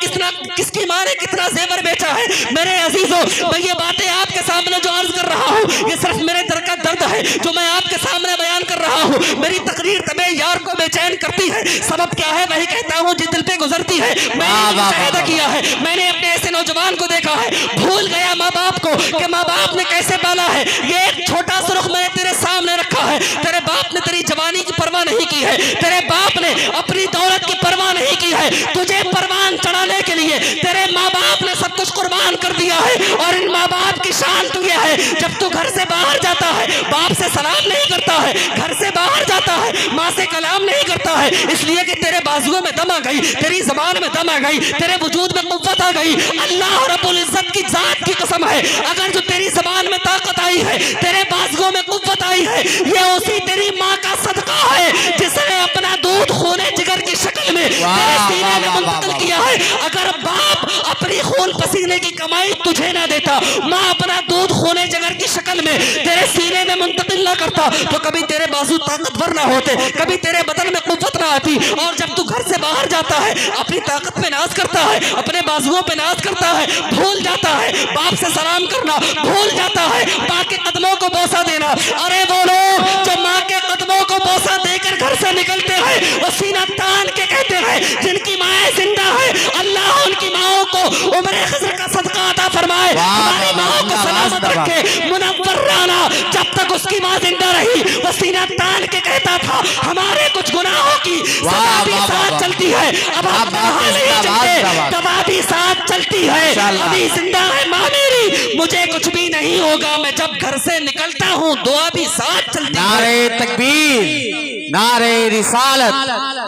कितना जेवर बेचा है। मेरे अजीजों, मैं ये बातें आपके सामने जो अर्ज कर रहा हूँ, ये सिर्फ मेरे दर्द का दर्द है जो मैं आपके सामने बयान कर रहा हूँ। मेरी तकरीर तबे यार को बेचैन करती है, सबब क्या है वही कहता हूँ जिस दिल पे गुजरती है। मैंने मुशाहिदा किया है, मैंने अपने ऐसे नौजवान को देखा है, भूल गया माँ बाप को कि माँ बाप ने कैसे पाला है। ये एक छोटा सा रुख मैंने तेरे सामने रखा है। तेरे बाप ने तेरी जवानी की परवाह नहीं की है, तेरे बाप ने अपनी दौलत की परवाह नहीं की है। तुझे परवान चढ़ाने के लिए तेरे माँ बाप ने सब कुछ कुर्बान कर दिया है। और इन माँ बाप की शान तो यह है, जब तू घर से बाहर जाता है बाप से सलाम नहीं करता है, घर से बाहर जाता है माँ से कलाम नहीं करता है, इसलिए कि तेरे बाजुओं में दम आ गई, तेरी जबान में दम आ गई, तेरे वजूद में कुव्वत आ गई। अल्लाह रब्बुल इज्जत की जात की कसम है, अगर जो तेरी जबान में ताकत आई है, तेरे बाजुओं में कुव्वत आई है, ये उसी तेरी माँ का सदका है जिसने अपना दूध खूने जिगर की शक्ल में तेरे सीने में मुंतकिल किया है। अगर बाप अपनी खून पसीने की कमाई तुझे ना देता, माँ अपना दूध खूने जिगर की शक्ल में तेरे सीने में मुंतकिल ना करता, तो कभी तेरे बाजू ताकतवर ना होते, कभी तेरे बदन में कुव्वत ना आती। और जब तू घर से बाहर जाता है अपनी ताकत पे नाज करता है, अपने बाजुओं पे नाज करता है, भूल जाता है बाप से सलाम करना, भूल जाता है माँ के कदमों को बोसा देना। अरे वो लोग जो माँ के कदमों को बोसा देकर घर से निकलते हैं, वो सीना तान के कहते हैं जिनकी माएँ जिंदा है, अल्लाह उनकी माओं को उम्र खिज़र का सदका अता फरमाए, हमारी माओं को सलामत रखे। मुनव्वराना जब तक उसकी माँ जिंदा रही वो सीना तान के कहता था हमारे कुछ गुनाहों की सजा भी साथ चलती है, अब हम वहाँ नहीं चलते, दवा भी साथ चलती है, अभी जिंदा है माँ मेरी, मुझे कुछ भी नहीं होगा, मैं जब घर से निकलता हूँ दुआ भी साथ चलती है। नारे तकबीर, नारे रिसालत,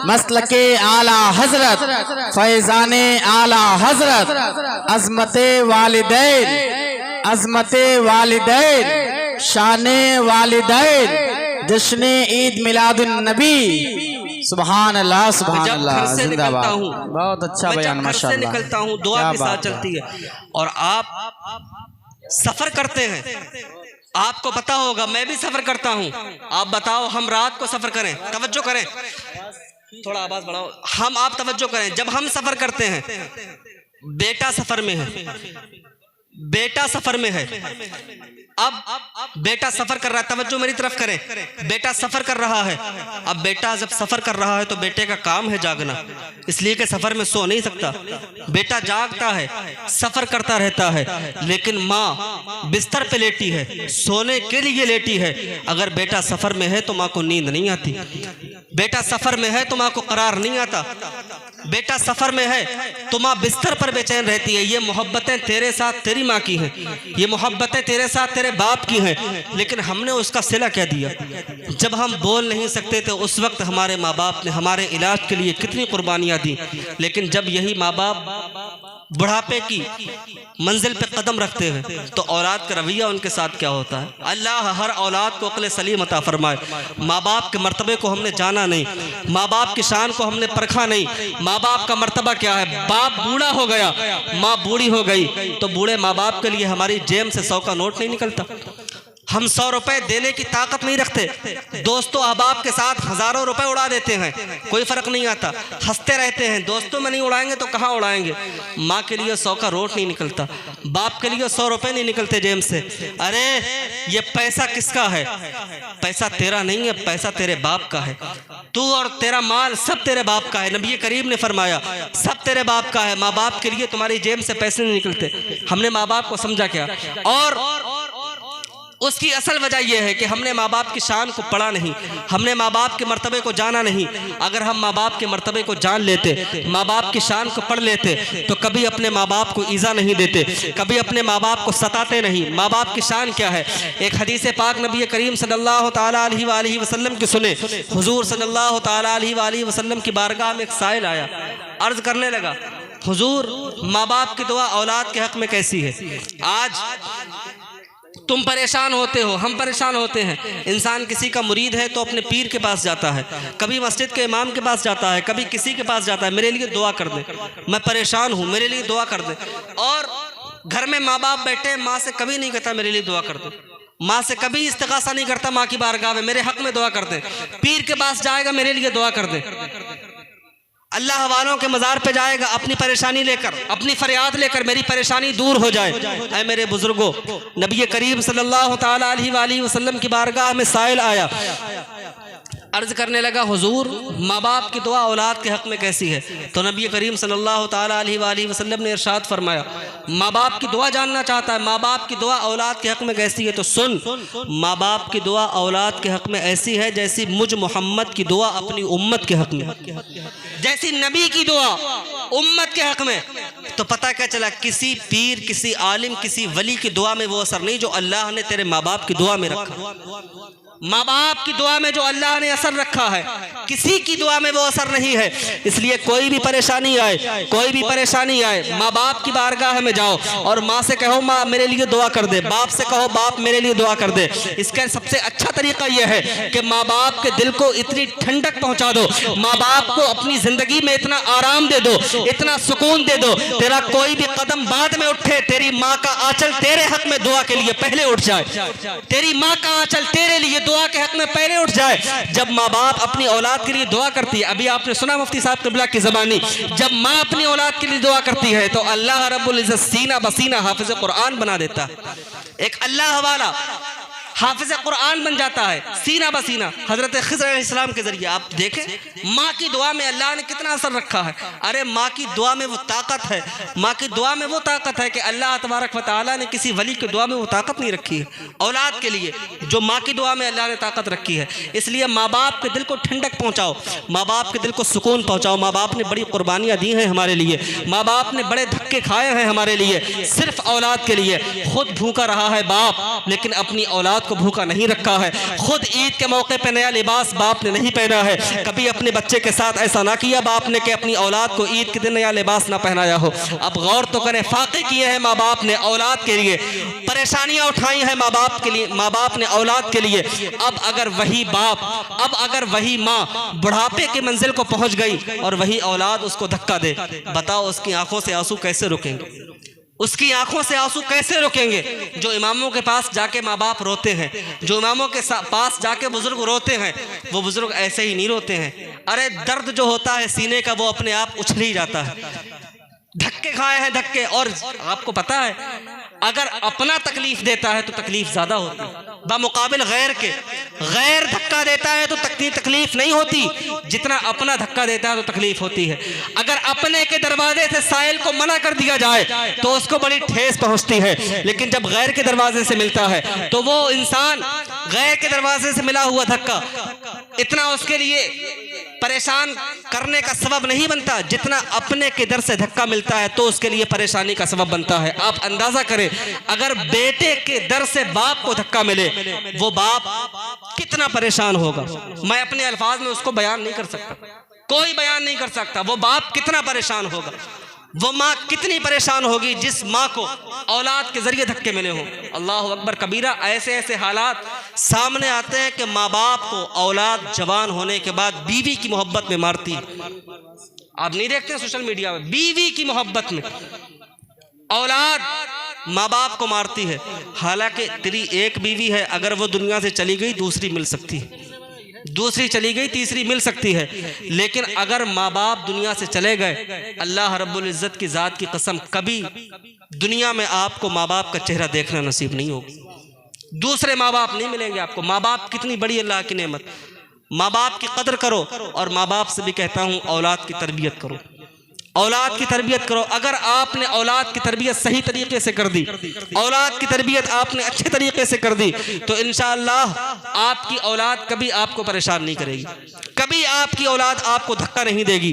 मसलके आला हजरत, फैजाने आला हजरत, अजमते वालिदैन, अजमते वालिदैन, शाने वालिदैन, जश्ने ईद मिलादुन नबी। सुभान अल्लाह, सुभान अल्लाह, जिंदाबाद। बहुत अच्छा बयान, माशाअल्लाह। मैं निकलता हूँ दुआ भी साथ चलती है। और आप सफर करते हैं, आपको पता होगा, मैं भी सफर करता हूँ। आप बताओ, हम रात को सफर करें, तवज्जो करें, थोड़ा आवाज बढ़ाओ, आप तवज्जो करें। जब हम सफर करते हैं, बेटा सफर में है, बेटा सफर में है, अब बेटा सफर कर रहा है, तवज्जो मेरी तरफ करें, बेटा सफर कर रहा है। अब बेटा जब सफर कर रहा है तो बेटे का काम है जागना, इसलिए कि सफर में सो नहीं सकता। बेटा जागता है, सफर करता रहता है, लेकिन माँ बिस्तर पे लेटी है, सोने के लिए लेटी है। अगर बेटा सफर में है तो माँ को नींद नहीं आती, बेटा सफर में है तो माँ को करार नहीं आता, बेटा सफर में है तो माँ बिस्तर पर बेचैन रहती है। ये मोहब्बतें तेरे साथ तेरी माँ की हैं, ये मोहब्बतें तेरे साथ तेरे बाप की हैं, लेकिन हमने उसका सिला क्या दिया। जब हम बोल नहीं सकते थे उस वक्त हमारे माँ बाप ने हमारे इलाज के लिए कितनी कुर्बानियाँ दी, लेकिन जब यही माँ बाप बुढ़ापे की मंजिल पे कदम रखते हैं तो औलाद का रवैया उनके साथ क्या होता है। अल्लाह हर औलाद को अक्ल सलीम अता फरमाए। माँ बाप के मर्तबे को हमने जाना नहीं, माँ बाप की शान को हमने परखा नहीं। माँ बाप का मर्तबा क्या है। बाप बूढ़ा हो गया, माँ बूढ़ी हो गई, तो बूढ़े माँ बाप के लिए हमारी जेब से 100 का नोट नहीं निकलता, हम 100 रुपए देने की ताकत नहीं रखते। दोस्तों अहबाब के साथ हजारों रुपए उड़ा देते हैं, कोई फर्क नहीं आता, हंसते रहते हैं। दोस्तों में नहीं उड़ाएंगे तो कहाँ उड़ाएंगे। माँ के लिए 100 का नोट नहीं निकलता, बाप के लिए 100 रुपए नहीं निकलते जेब से। अरे ये पैसा किसका है। पैसा तेरा नहीं है, पैसा तेरे बाप का है। तू और तेरा माल सब तेरे बाप का है। नबी करीम ने फरमाया सब तेरे बाप का है। माँ बाप के लिए तुम्हारी जेब से पैसे नहीं निकलते। हमने माँ बाप को समझा क्या, और उसकी असल वजह यह है कि हमने माँ बाप की शान को पढ़ा नहीं, हमने माँ बाप के मर्तबे को जाना नहीं। अगर हम माँ बाप के मर्तबे को जान लेते, माँ बाप की शान को पढ़ लेते, तो कभी अपने माँ बाप को ईज़ा नहीं देते, कभी अपने माँ बाप को सताते नहीं। माँ बाप की शान क्या है। एक हदीस पाक नबी करीम सल्लल्लाहु ताला अलैहि वसल्लम की सुने। हुजूर सल्लल्लाहु ताला अलैहि वसल्लम की बारगाह में एक साइल आया, अर्ज करने लगा हुजूर माँ बाप की दुआ औलाद के हक में कैसी है। आज तुम परेशान होते हो, हम परेशान होते हैं। इंसान किसी का मुरीद है तो अपने पीर के पास जाता है, कभी मस्जिद के इमाम के पास जाता है, कभी किसी के पास जाता है, मेरे लिए दुआ कर दे, मैं परेशान हूँ, मेरे लिए दुआ कर दे। और घर में माँ बाप बैठे, माँ से कभी नहीं कहता मेरे लिए दुआ कर दे, माँ से कभी इस्तिगासा नहीं करता माँ की बारगाह में मेरे हक में दुआ कर दे। पीर के पास जाएगा मेरे लिए दुआ कर दे, अल्लाह वालों के मज़ार पे जाएगा अपनी परेशानी लेकर, अपनी फरियाद लेकर, मेरी परेशानी दूर हो जाए। ऐ मेरे बुजुर्गों, नबी करीम सल्लल्लाहु ताला अलैहि वसल्लम की बारगाह में साइल आया, अर्ज करने लगा हुजूर माँ बाप की दुआ औलाद के हक में कैसी है। तो नबी करीम सल्लल्लाहु ताला अलैहि वसल्लम ने इरशाद फरमाया, माँ बाप की दुआ जानना चाहता है, माँ बाप की दुआ औलाद के हक में कैसी है, तो सुन, माँ बाप की दुआ औलाद के हक में ऐसी है जैसी मुझ मोहम्मद की दुआ अपनी उम्मत के हक में, जैसी नबी की दुआ उम्मत के हक में। तो पता क्या चला, किसी पीर, किसी आलिम, किसी वली की दुआ में वो असर नहीं जो अल्लाह ने तेरे माँ बाप की दुआ में रखा। माँ बाप की दुआ में जो अल्लाह ने असर रखा है, किसी की दुआ में वो असर नहीं है। इसलिए कोई भी परेशानी आए, कोई भी परेशानी आए, माँ बाप की बारगाह में जाओ और माँ से कहो माँ मेरे लिए दुआ कर दे, बाप से कहो बाप मेरे लिए दुआ कर दे। इसका सबसे अच्छा तरीका यह है कि माँ बाप के दिल को इतनी ठंडक पहुंचा दो, माँ बाप को अपनी जिंदगी में इतना आराम दे दो, इतना सुकून दे दो, तेरा कोई भी कदम बाद में उठे, तेरी माँ का आंचल तेरे हक में दुआ के लिए पहले उठ जाए, तेरी माँ का आंचल तेरे लिए दुआ के हक में पहले उठ जाए। जब माँ बाप अपनी औलाद के लिए दुआ करती है, अभी आपने सुना मुफ्ती साहब क़िबला की ज़बानी, जब माँ अपनी औलाद के लिए दुआ करती है तो अल्लाह रब्बुल इज़्ज़त सीना बसीना हाफिज़ कुरान बना देता है। एक अल्लाह वाला हाफिज़ कुरान बन जाता है सीना बसीना हज़रत ख़िज़र अलैहिस्सलाम के ज़रिए। आप देखें माँ की दुआ में अल्लाह ने कितना असर रखा है। अरे माँ की दुआ में वो ताकत है, माँ की दुआ में वो ताकत है कि अल्लाह तबारक व तआला ने किसी वली की दुआ में वो ताकत नहीं रखी है औलाद के लिए जो माँ की दुआ में अल्लाह ने ताकत रखी है। इसलिए माँ बाप के दिल को ठंडक पहुँचाओ, माँ बाप के दिल को सुकून पहुँचाओ। माँ बाप ने बड़ी कुर्बानियाँ दी हैं हमारे लिए, माँ बाप ने बड़े धक्के खाए हैं हमारे लिए, सिर्फ औलाद के लिए। खुद भूखा रहा है बाप, लेकिन अपनी औलाद को भूखा नहीं रखा है। खुद ईद के मौके पे नया लिबास बाप ने नहीं पहना है। कभी अपने बच्चे के साथ ऐसा ना किया बाप ने कि अपनी औलाद को ईद के दिन नया लिबास ना पहनाया हो। अब गौर तो करें, फाके किए हैं माँ बाप ने औलाद के लिए, परेशानियां उठाई हैं माँ बाप के लिए, माँ बाप ने औलाद के लिए। अब अगर वही बाप, अब अगर वही माँ बुढ़ापे की मंजिल को पहुंच गई और वही औलाद उसको धक्का दे, बताओ उसकी आंखों से आंसू कैसे रुकेंगे, उसकी आंखों से आंसू कैसे रुकेंगे। जो इमामों के पास जाके माँ बाप रोते हैं, जो इमामों के पास जाके बुजुर्ग रोते हैं, वो बुजुर्ग ऐसे ही नहीं रोते हैं। अरे दर्द जो होता है सीने का वो अपने आप उछल ही जाता है। धक्के खाए हैं धक्के। और आपको पता है अगर अपना तकलीफ देता है तो तकलीफ ज्यादा होती है बामुकाबिल गैर के। गैर धक्का देता है तो तकलीफ नहीं होती जितना अपना धक्का देता है तो तकलीफ होती है। अगर अपने के दरवाजे से साइल को मना कर दिया जाए तो उसको बड़ी ठेस पहुंचती है, लेकिन जब गैर के दरवाजे से मिलता है तो वो इंसान गैर के दरवाजे से मिला हुआ धक्का इतना उसके लिए परेशान करने का सबब नहीं बनता जितना अपने के दर से धक्का मिलता है तो उसके लिए परेशानी का सबब बनता है। आप अंदाजा करें अगर बेटे के दर से बाप को धक्का मिले वो बाप कितना परेशान होगा। मैं अपने अल्फाज में उसको बयान नहीं कर सकता, कोई बयान नहीं कर सकता। वो बाप कितना परेशान होगा, वो माँ कितनी परेशान होगी जिस माँ को औलाद के जरिए धक्के मिले हों। अल्लाह अकबर कबीरा। ऐसे ऐसे हालात सामने आते हैं कि माँ बाप को औलाद जवान होने के बाद बीवी की मोहब्बत में मारती है। आप नहीं देखते सोशल मीडिया में, बीवी की मोहब्बत में औलाद माँ बाप को मारती है। हालांकि तेरी एक बीवी है, अगर वो दुनिया से चली गई दूसरी मिल सकती है, दूसरी चली गई तीसरी मिल सकती है, लेकिन अगर माँ बाप दुनिया से चले गए, अल्लाह रब्बुल इज़्ज़त की ज़ात की कसम कभी दुनिया में आपको माँ बाप का चेहरा देखना नसीब नहीं होगा। दूसरे माँ बाप नहीं मिलेंगे आपको। माँ बाप कितनी बड़ी अल्लाह की नेमत। माँ बाप की कदर करो। और माँ बाप से भी कहता हूँ औलाद की तरबियत करो, औलाद की तरबियत करो। अगर आपने औलाद की तरबियत सही तरीके से कर दी, औलाद की तरबियत आपने अच्छे तरीके से कर दी, तो इंशाअल्लाह आपकी औलाद कभी आपको परेशान नहीं करेगी, कभी आपकी औलाद आपको धक्का नहीं देगी,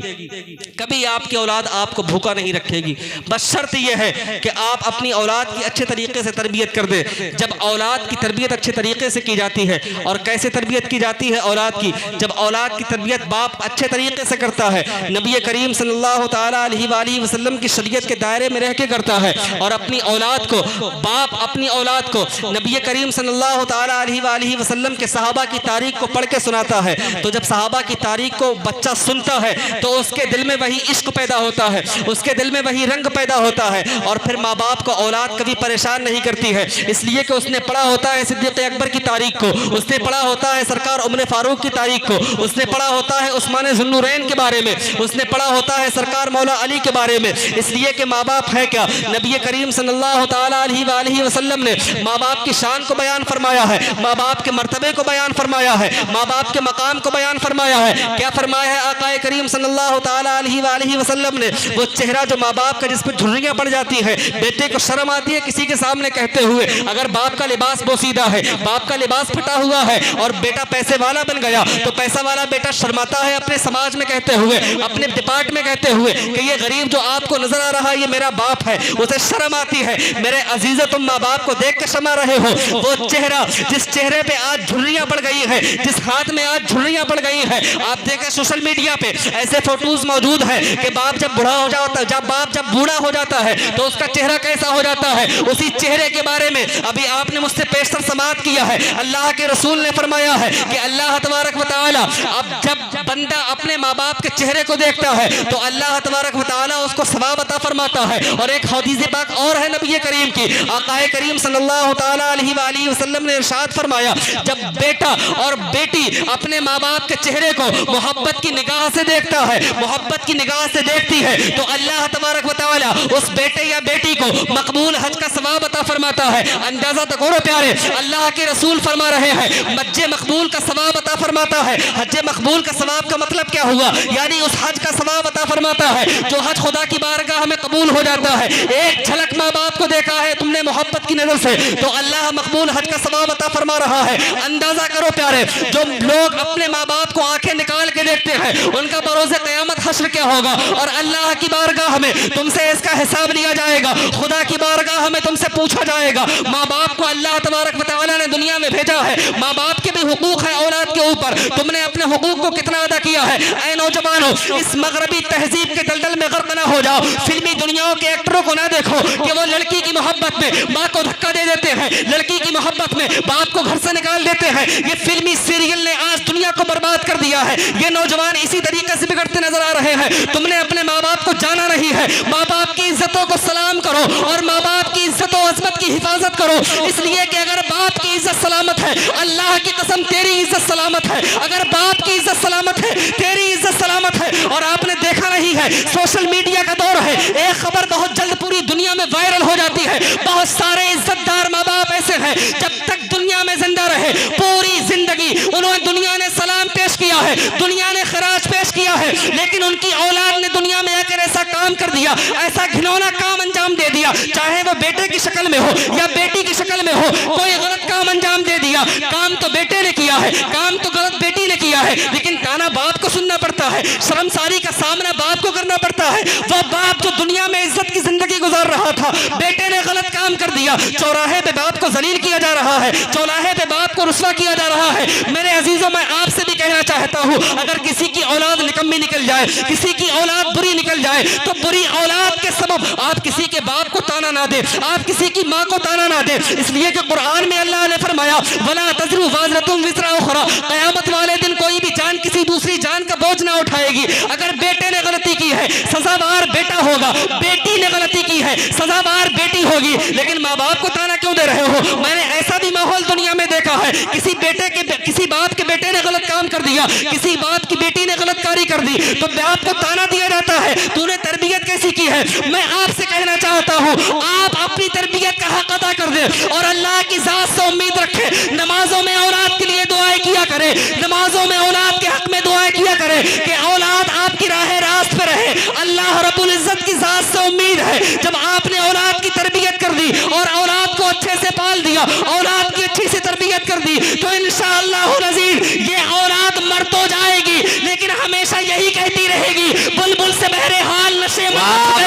कभी आपकी औलाद आपको भूखा नहीं रखेगी। बस शर्त यह है कि आप अपनी औलाद की अच्छे तरीके से तरबियत कर दें। जब औलाद की तरबियत अच्छे तरीके से की जाती है, और कैसे तरबियत की जाती है औलाद की, जब औलाद की तरबियत बाप अच्छे तरीके से करता है। नबी करीम सल्लल्लाहु ताला अलैहि वसल्लम की शरीयत के दायरे में रह के करता है और अपनी औलाद को, बाप अपनी औलाद को नबी करीम सल्लल्लाहु ताला अलैहि वसल्लम के सहाबा की तारीख को पढ़ के सुनाता है, तो जब सहाबा की तारीख को बच्चा सुनता है तो उसके दिल में वही इश्क पैदा होता है, उसके दिल में वही रंग पैदा होता है। और फिर माँ बाप को औलाद कभी परेशान नहीं करती है, इसलिए कि उसने पढ़ा होता है सिद्दीक़ अकबर की तारीख को, उसने पढ़ा होता है सरकार उमर फारूक की तारीख को, उसने पढ़ा होता है उस्मान ज़ुन्नुरैन के बारे में, उसने पढ़ा होता है सरकार मौला अली के बारे में। इसलिए कि माँ बाप है क्या, नबी करीम सल्लल्लाहु ताला अलैहि वसल्लम ने माँ बाप की शान को बयान फरमाया है, माँ बाप के मर्तबे को बयान फरमाया है, माँ बाप के मकाम को बयान फरमाया है। क्या फरमाया है आकाए करीम सल्लल्लाहु ताला अलैहि वसल्लम ने, वो चेहरा जो माँ बाप का जिस पर झुर्रियाँ पड़ जाती है, बेटे को शर्म आती है किसी के सामने कहते हुए, अगर बाप का लिबास बोसीदा है, बाप का लिबास फटा हुआ है और बेटा पैसे वाला बन गया तो पैसा वाला बेटा शर्माता है अपने समाज में कहते हुए, अपने डिपार्ट में कहते हुए कि ये गरीब जो आपको नजर आ रहा है ये मेरा बाप है, उसे शर्म आती है। मेरे अजीज़, तुम माँ बाप को देख के शर्मा रहे हो, वो चेहरा जिस चेहरे पे आज झुर्रियाँ पड़ गई है, जिस हाथ में आज झुर्रियाँ पड़ गई है, आप देखें सोशल मीडिया पे ऐसे फोटोज मौजूद हैं कि बाप जब बूढ़ा हो जाता है, जब बूढ़ा हो जाता है तो उसका चेहरा कैसा हो जाता है। उसी चेहरे के बारे में अभी आपने मुझसे पेशतर समाअत किया है, अल्लाह के रसूल ने फरमाया है कि अल्लाह तबारक व तआला अब जब बंदा अपने माँ बाप के चेहरे को देखता है तो अल्लाह तबारक व तआला उसको सवाब अता फरमाता है। और एक हदीस पाक और है नबी करीम की, आकाए करीम सल्लल्लाहु ताला अलैहि वसल्लम ने इरशाद फरमाया, जब बेटा और बेटी अपने माँ बाप के चेहरे को मोहब्बत की निगाह से देखता है, मोहब्बत की निगाह से देखती है तो अल्लाह तबारक व तआला उस बेटे या बेटी को मकबूल हज का सवाब अता फरमाता है। अंदाजा तो करो प्यारे, अल्लाह के रसूल फरमा रहे हैं हज मकबूल का सवाब अता फरमाता है। हज मकबूल का सवाब का मतलब क्या हुआ, यानी उस हज का सवाब अता फरमाता है जो हज खुदा की बारगाह में कबूल हो जाता है। एक झलक माँ बाप को देखा है तुमने मोहब्बत की नजर से तो अल्लाह मकबूल हज का सवाब अता फरमा रहा है। अंदाजा करो प्यारे, जो लोग अपने माँ बाप को आंखें निकाल के देखते हैं उनका बरोज़े क़यामत हश्र क्या होगा। और अल्लाह की बारगाह में तुमसे इसका हिसाब लिया जाएगा, खुदा की बारगाह में तुमसे पूछा जाएगा। माँ बाप को अल्लाह तबारक व तआला ने दुनिया में भेजा है, माँ बाप के भी हुकूक है औलाद के ऊपर, तुमने अपने हुकूक को कितना अदा किया है। ऐ नौजवानों, इस मगरबी तहजीब के दलदल में गर्क ना हो जाओ, फिल्मी दुनियाओं के एक्टरों को ना देखो कि वो लड़की की मोहब्बत में माँ को धक्का दे देते हैं, लड़की की मोहब्बत में बाप को घर से निकाल देते हैं। ये फिल्मी सीरियल ने आज दुनिया को बर्बाद कर दिया है। ये नौजवान इसी तरीके से बिगड़ते नजर आ रहे हैं। तुमने अपने माँ बाप को जाना नहीं है, माँ बाप की इज्जतों को सलाम करो और माँ बाप की इज्जत और अजमत की हिफाजत करो, इसलिए कि अगर बाप की इज्जत सलामत है, अल्लाह की कसम तेरी इज्जत सलामत है। अगर बाप की इज्जत सलामत है, तेरी इज्जत सलामत है। और आपने देखा नहीं है, सोशल मीडिया का दौर है, एक खबर बहुत जल्द पूरी दुनिया में वायरल हो जाती है। बहुत सारे इज्जतदार माँ बाप ऐसे हैं जब तक दुनिया में जिंदा रहे पूरी जिंदगी उन्होंने दुनिया ने सलाम पेश किया है, दुनिया ने खराज पेश किया है, लेकिन उनकी औलाद ने दुनिया में आकर ऐसा काम कर दिया, ऐसा घिनौना काम अंजाम दे दिया, चाहे वो बेटे की शक्ल में हो या बेटी की शक्ल में हो, कोई गलत काम अंजाम दे दिया। काम तो बेटे ने किया है, काम तो गलत बेटी ने किया है, लेकिन ताना बाप को सुनना पड़ता है, शर्मसारी का सामना बाप को करना पड़ता है। वो बाप जो दुनिया में इज्जत की जिंदगी गुजार रहा था, बेटे ने गलत काम कर दिया, चौराहे पे बाप को जलील किया जा रहा है, चौराहे पे बाप को रुस्वा किया जा रहा है। मेरे अजीजों, मैं आपसे भी कहना चाहता हूँ, अगर किसी की औलाद निकम्मी निकल जाए, किसी की औलाद बुरी निकल जाए, तो बुरी औलाद के सबब आप किसी के बाप को ताना ना दे, आप किसी की माँ को ताना ना दे, इसलिए कि कुरान में अल्लाह ने फरमाया वला तज़रु वाज़रतुम विज़रा उख़रा, क़यामत वाले दिन कोई भी जान किसी दूसरी जान का बोझ ना उठाएगी। अगर बेटे ने गलती की है सजावार बेटा होगा, बेटी ने गलती की है सजावार बेटी होगी, लेकिन माँ बाप को ताना क्यों दे रहे हो। मैंने ऐसा भी माहौल दुनिया में देखा है, किसी बाप के बेटे ने गलत काम कर दिया, किसी बाप की बेटी ने गलत कारी कर दी, तो बाप को ताना दिया जाता है तूने तरबियत कैसी की है। मैं आपसे कहना चाहता हूँ, आप अपनी तरबियत का हक अदा कर दे और अल्लाह की जात से उम्मीद रखे, नमाजों में औलाद के लिए दुआएं किया करे, नमाजों में औलाद के हक में दुआएं किया करे कि औलाद आपकी राह रास्त पे रहे। अल्लाह रब्बुल इज्जत की जात से उम्मीद है, जब आपने औलाद की तरबियत कर दी और औलाद को अच्छे से पाल दिया, औलाद की अच्छी से तरबियत कर दी, तो इंशाअल्लाह अज़ीज़ ये औलाद मर तो जाएगी लेकिन हमेशा यही कहती रहेगी बुलबुल से बहरे हाल नशे माहौल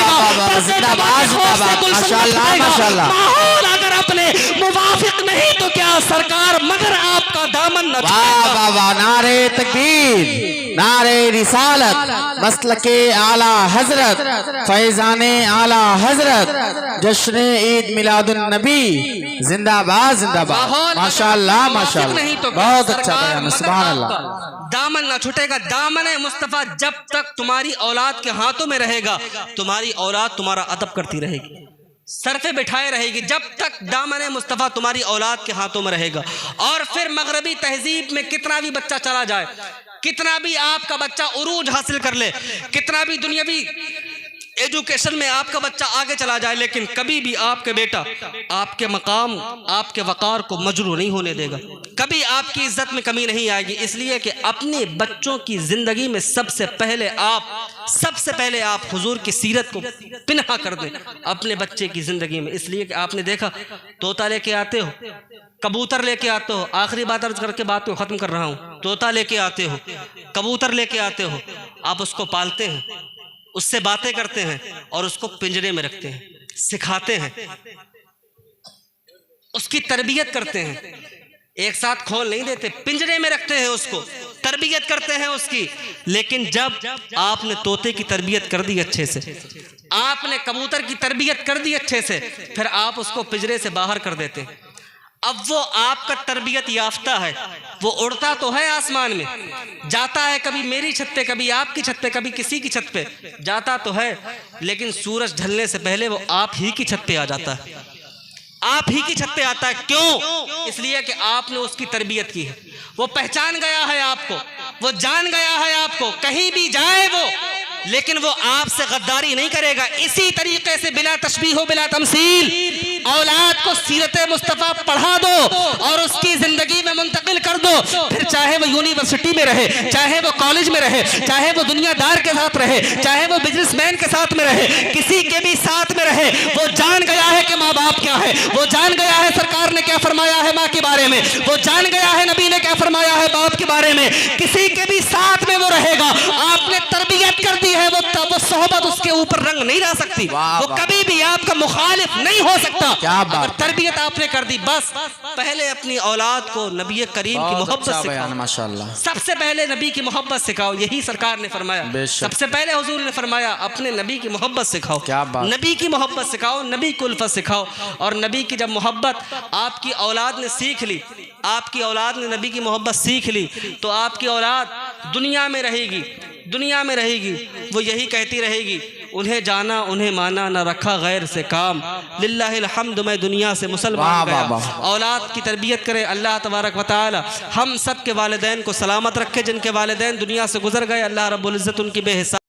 अगर अपने मुवाफिक नहीं तो क्या सरकार मगर आपका दामन न वाह छूटेगा। वाह वाह, नारे तकबीर, नारे रिसालत, मसलके आला हजरत, फैजाने आला हजरत, जश्न ईद मिलादुन नबी, जिंदाबाद जिंदाबाद। माहौल माशाअल्लाह माशाअल्लाह, नहीं तो बहुत सरकार अच्छा बयान, मगर सुभान अल्लाह। आपका दामन ना छूटेगा। दामन मुस्तफा जब तक तुम्हारी औलाद के हाथों में रहेगा, तुम्हारी औलाद तुम्हारा अदब करती रहेगी, सर पे बिठाए रहेगी, जब तक दामन मुस्तफ़ा तुम्हारी औलाद के हाथों में रहेगा। और फिर मगरबी तहजीब में कितना भी बच्चा चला जाए, कितना भी आपका बच्चा उरूज हासिल कर ले, कितना भी दुनियावी एजुकेशन में आपका बच्चा आगे चला जाए, लेकिन कभी भी आपके बेटा आपके मकाम, आपके वकार को मजरू नहीं होने देगा, कभी आपकी इज्जत में कमी नहीं आएगी। इसलिए कि अपने बच्चों की जिंदगी में सबसे पहले आप हुजूर की सीरत को पिन्हा कर दें अपने बच्चे की जिंदगी में। इसलिए कि आपने देखा, तोता लेके आते हो, कबूतर लेके आते हो, आखिरी बात अर्ज करके बात को खत्म कर रहा हूँ, तोता लेके आते हो, कबूतर लेके आते हो, आप उसको पालते हैं, उससे बातें करते हैं और उसको पिंजरे में रखते हैं, सिखाते हैं, उसकी तरबियत करते हैं, एक साथ खोल नहीं देते, पिंजरे में रखते हैं, उसको तरबियत करते हैं उसकी। लेकिन जब आपने तोते की तरबियत कर दी अच्छे से, आपने कबूतर की तरबियत कर दी अच्छे से, फिर आप उसको पिंजरे से बाहर कर देते हैं। अब वो आपका तरबियत याफ्ता है, वो उड़ता तो है आसमान में, जाता है कभी मेरी छत पे, कभी आपकी छत पे, कभी किसी की छत पे जाता तो है, लेकिन सूरज ढलने से पहले वो आप ही की छत पे आ जाता है, आप ही की छत पे आता है। क्यों? इसलिए कि आपने उसकी तरबियत की है, वो पहचान गया है आपको, वो जान गया है आपको, कहीं भी जाए वो, लेकिन वो आपसे गद्दारी नहीं करेगा। इसी तरीके से बिला तशबीह हो बिला तमसील औलाद को सीरत मुस्तफ़ा पढ़ा दो और उसकी जिंदगी में मुंतकिल कर दो, फिर चाहे वो यूनिवर्सिटी में रहे, चाहे वो कॉलेज में रहे, चाहे वो दुनियादार के साथ रहे, चाहे वो बिजनेसमैन के साथ में रहे, किसी के भी साथ में रहे, वो जान गया है कि माँ बाप क्या है, वो जान गया है सरकार ने क्या फरमाया है माँ के बारे में, वो जान गया है नबी ने क्या फरमाया है बाप के बारे में, किसी के भी साथ में वो रहेगा। आपने तरबियत कर दी है, वो सोहबत उसके ऊपर रंग नहीं ला सकती, वो कभी भी आपका मुखालिफ नहीं हो सकता। अगर तरबियत आपने कर दी, बस पहले अपनी औलाद को नबी करीम की मोहब्बत सिखाओ, माशाअल्लाह, सबसे पहले नबी की मोहब्बत सिखाओ, यही सरकार ने फरमाया। सबसे पहले हुजूर ने फरमाया अपने नबी की मोहब्बत सिखाओ, नबी की मोहब्बत सिखाओ, नबी की उल्फत सिखाओ। और नबी की जब मोहब्बत आपकी औलाद ने सीख ली, आपकी औलाद ने नबी की मोहब्बत सीख ली, तो आपकी औलाद दुनिया में रहेगी, दुनिया में रहेगी, वो यही कहती रहेगी, उन्हें जाना उन्हें माना, न रखा गैर से काम, लिल्लाहिल हम्द, मैं दुनिया से मुसलमान गया। औलाद की तरबियत करे अल्लाह तबारक व तआला, हम सब के वालिदैन को सलामत रखे, जिनके वालिदैन दुनिया से गुजर गए, अल्लाह रब्बुल इज़्ज़त उनकी बेहिसाब